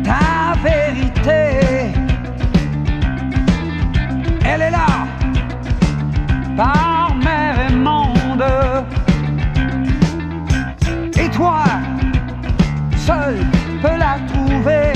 ta vérité? Elle est là, par mer et monde. Et toi, seul peux la trouver.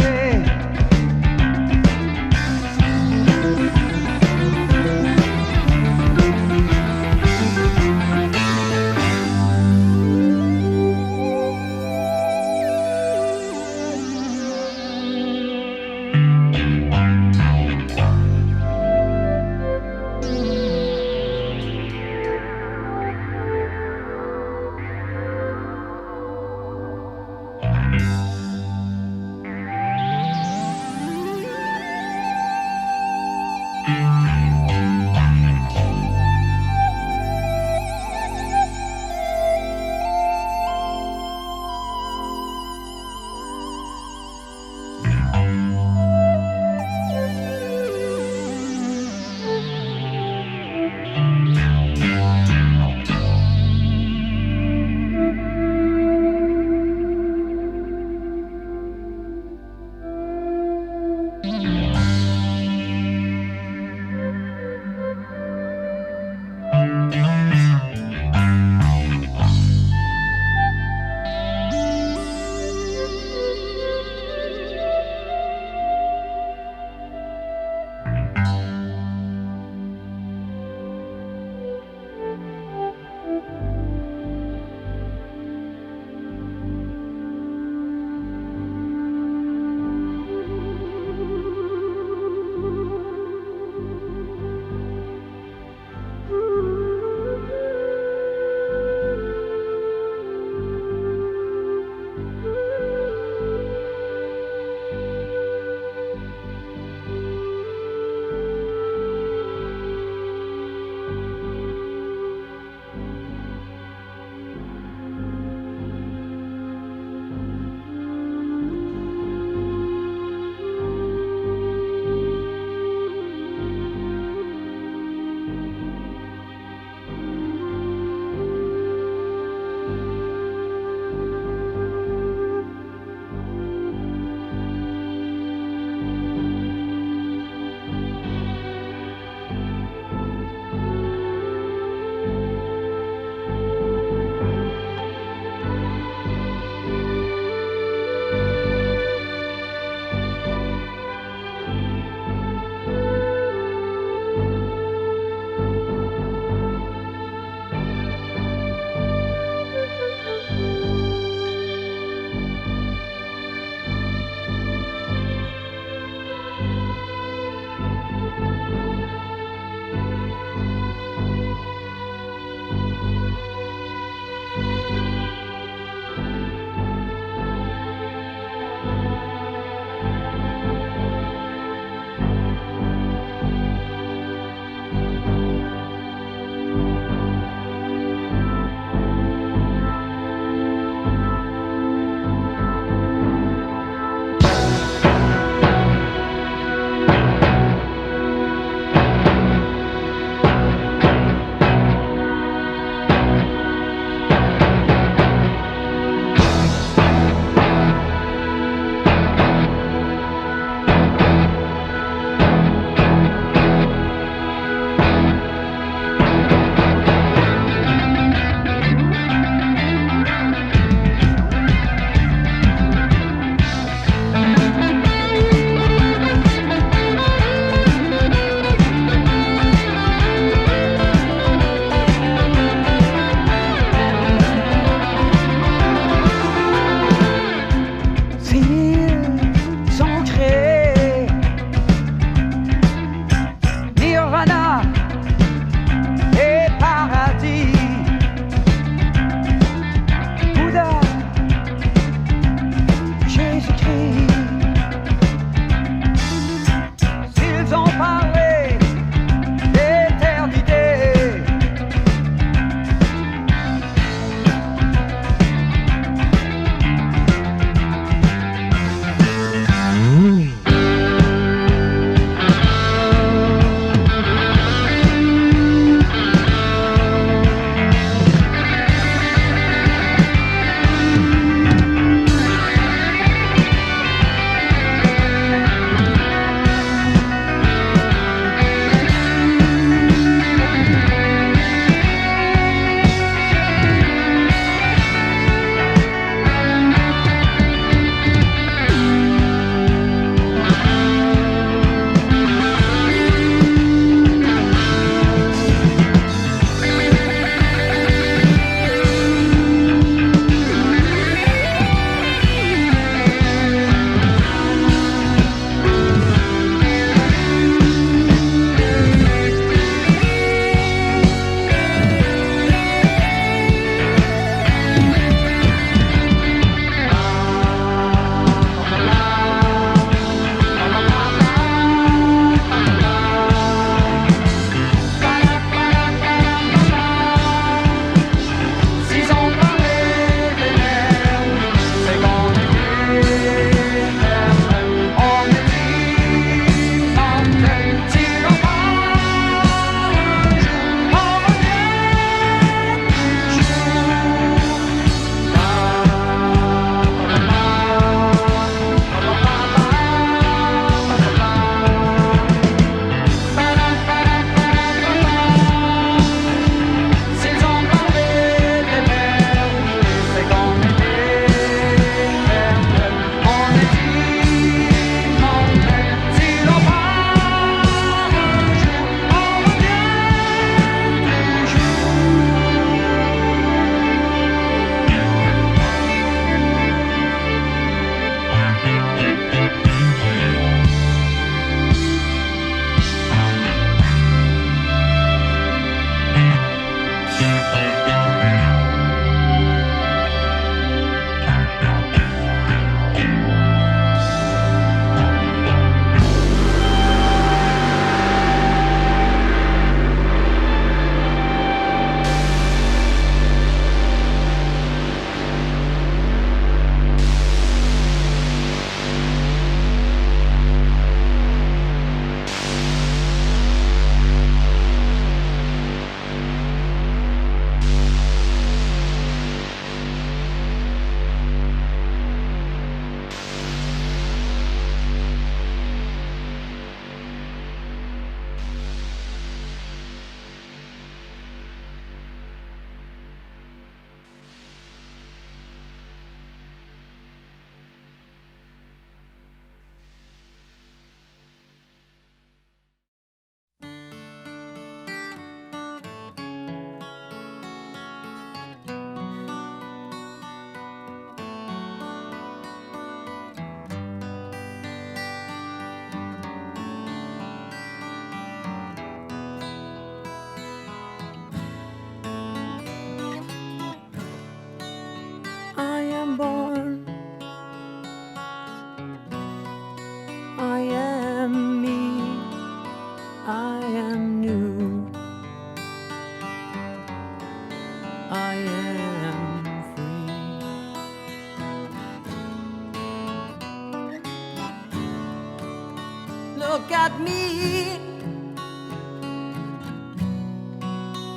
at me.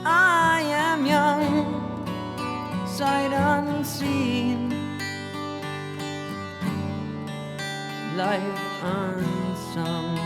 I am young, sight unseen, life unsung.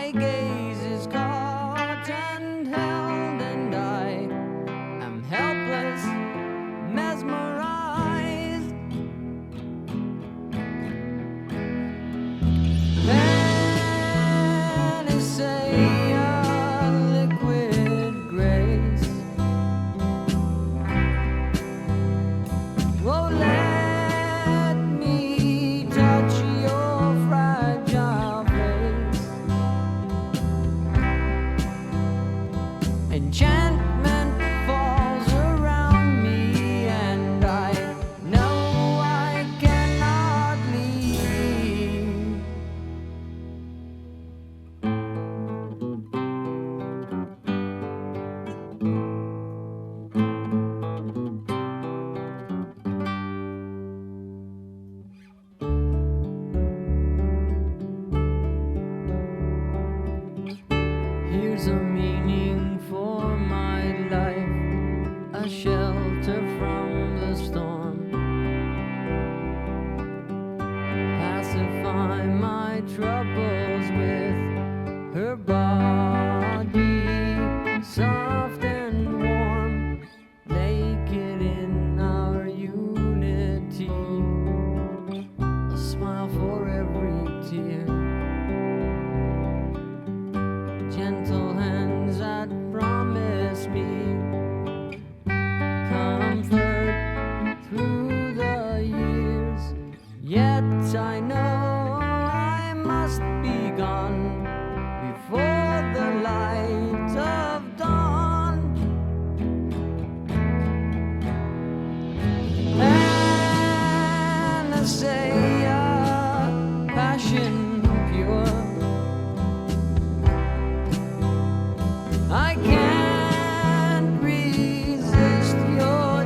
My gaze is caught and held, and I am helpless, mesmerized. Panacea, liquid grace. Oh, let me touch your fragile face. Enchantment falls around me, and I know I cannot leave. Here's a meaning for my life, a shelter from the storm. Pacify my troubles with her body, soft and warm, naked in our unity, a smile for every tear. Gentle hands that promise me comfort through the years. Yet I know I must be gone before the light of dawn. Panacea, passion pure. I can't resist your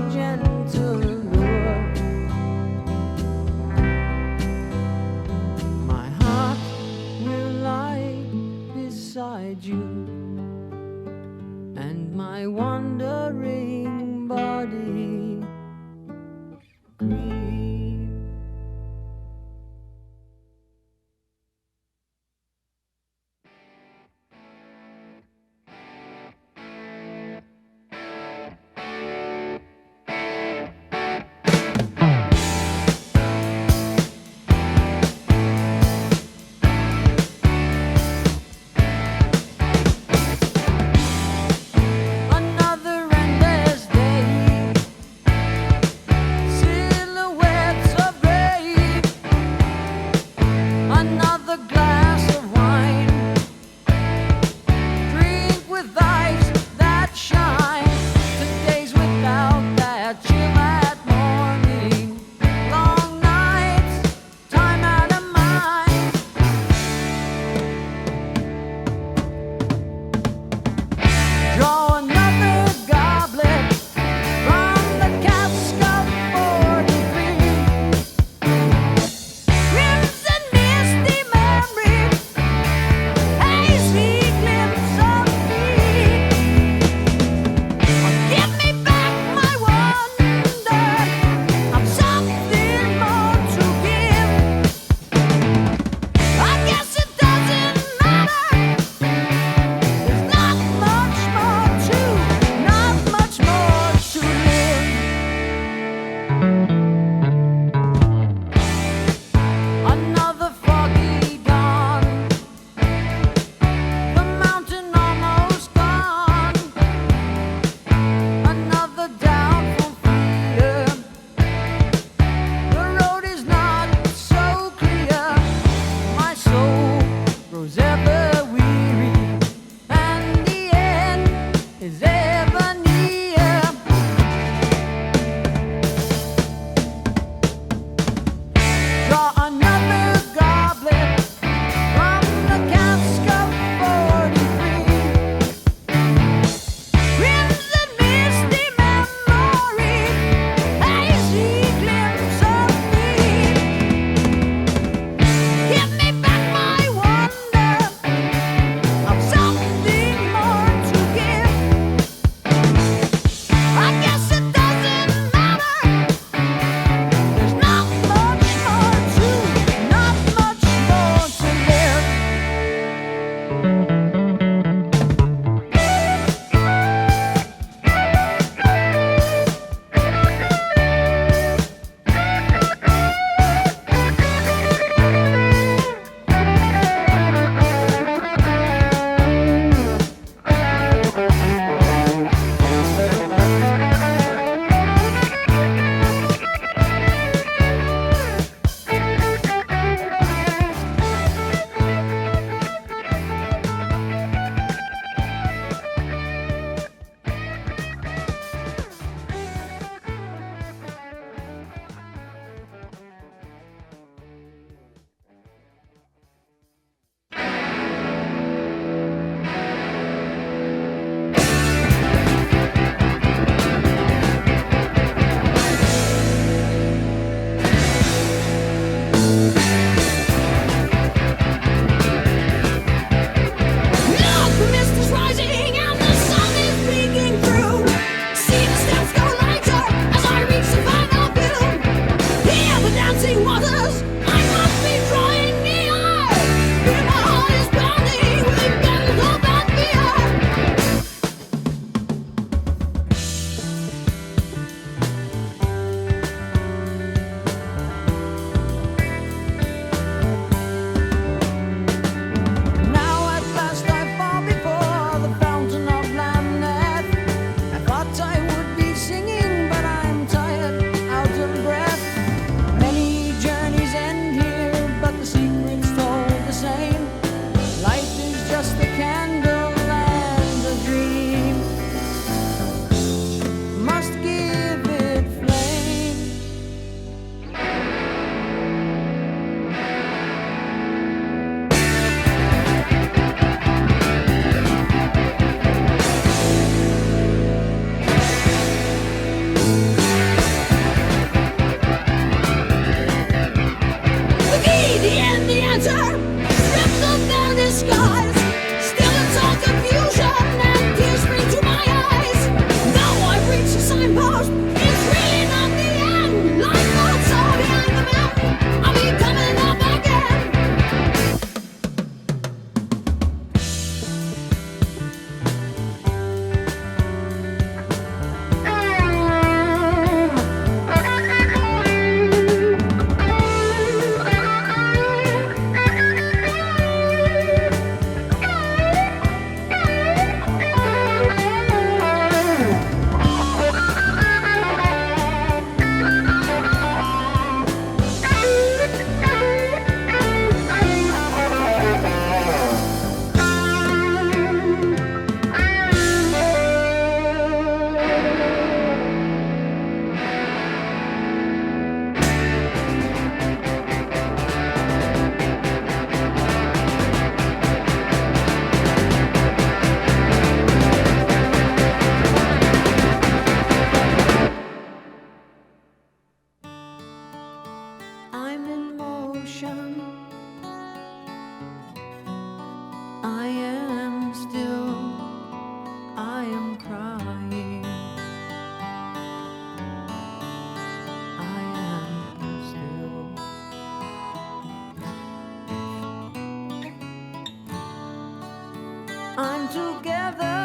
together.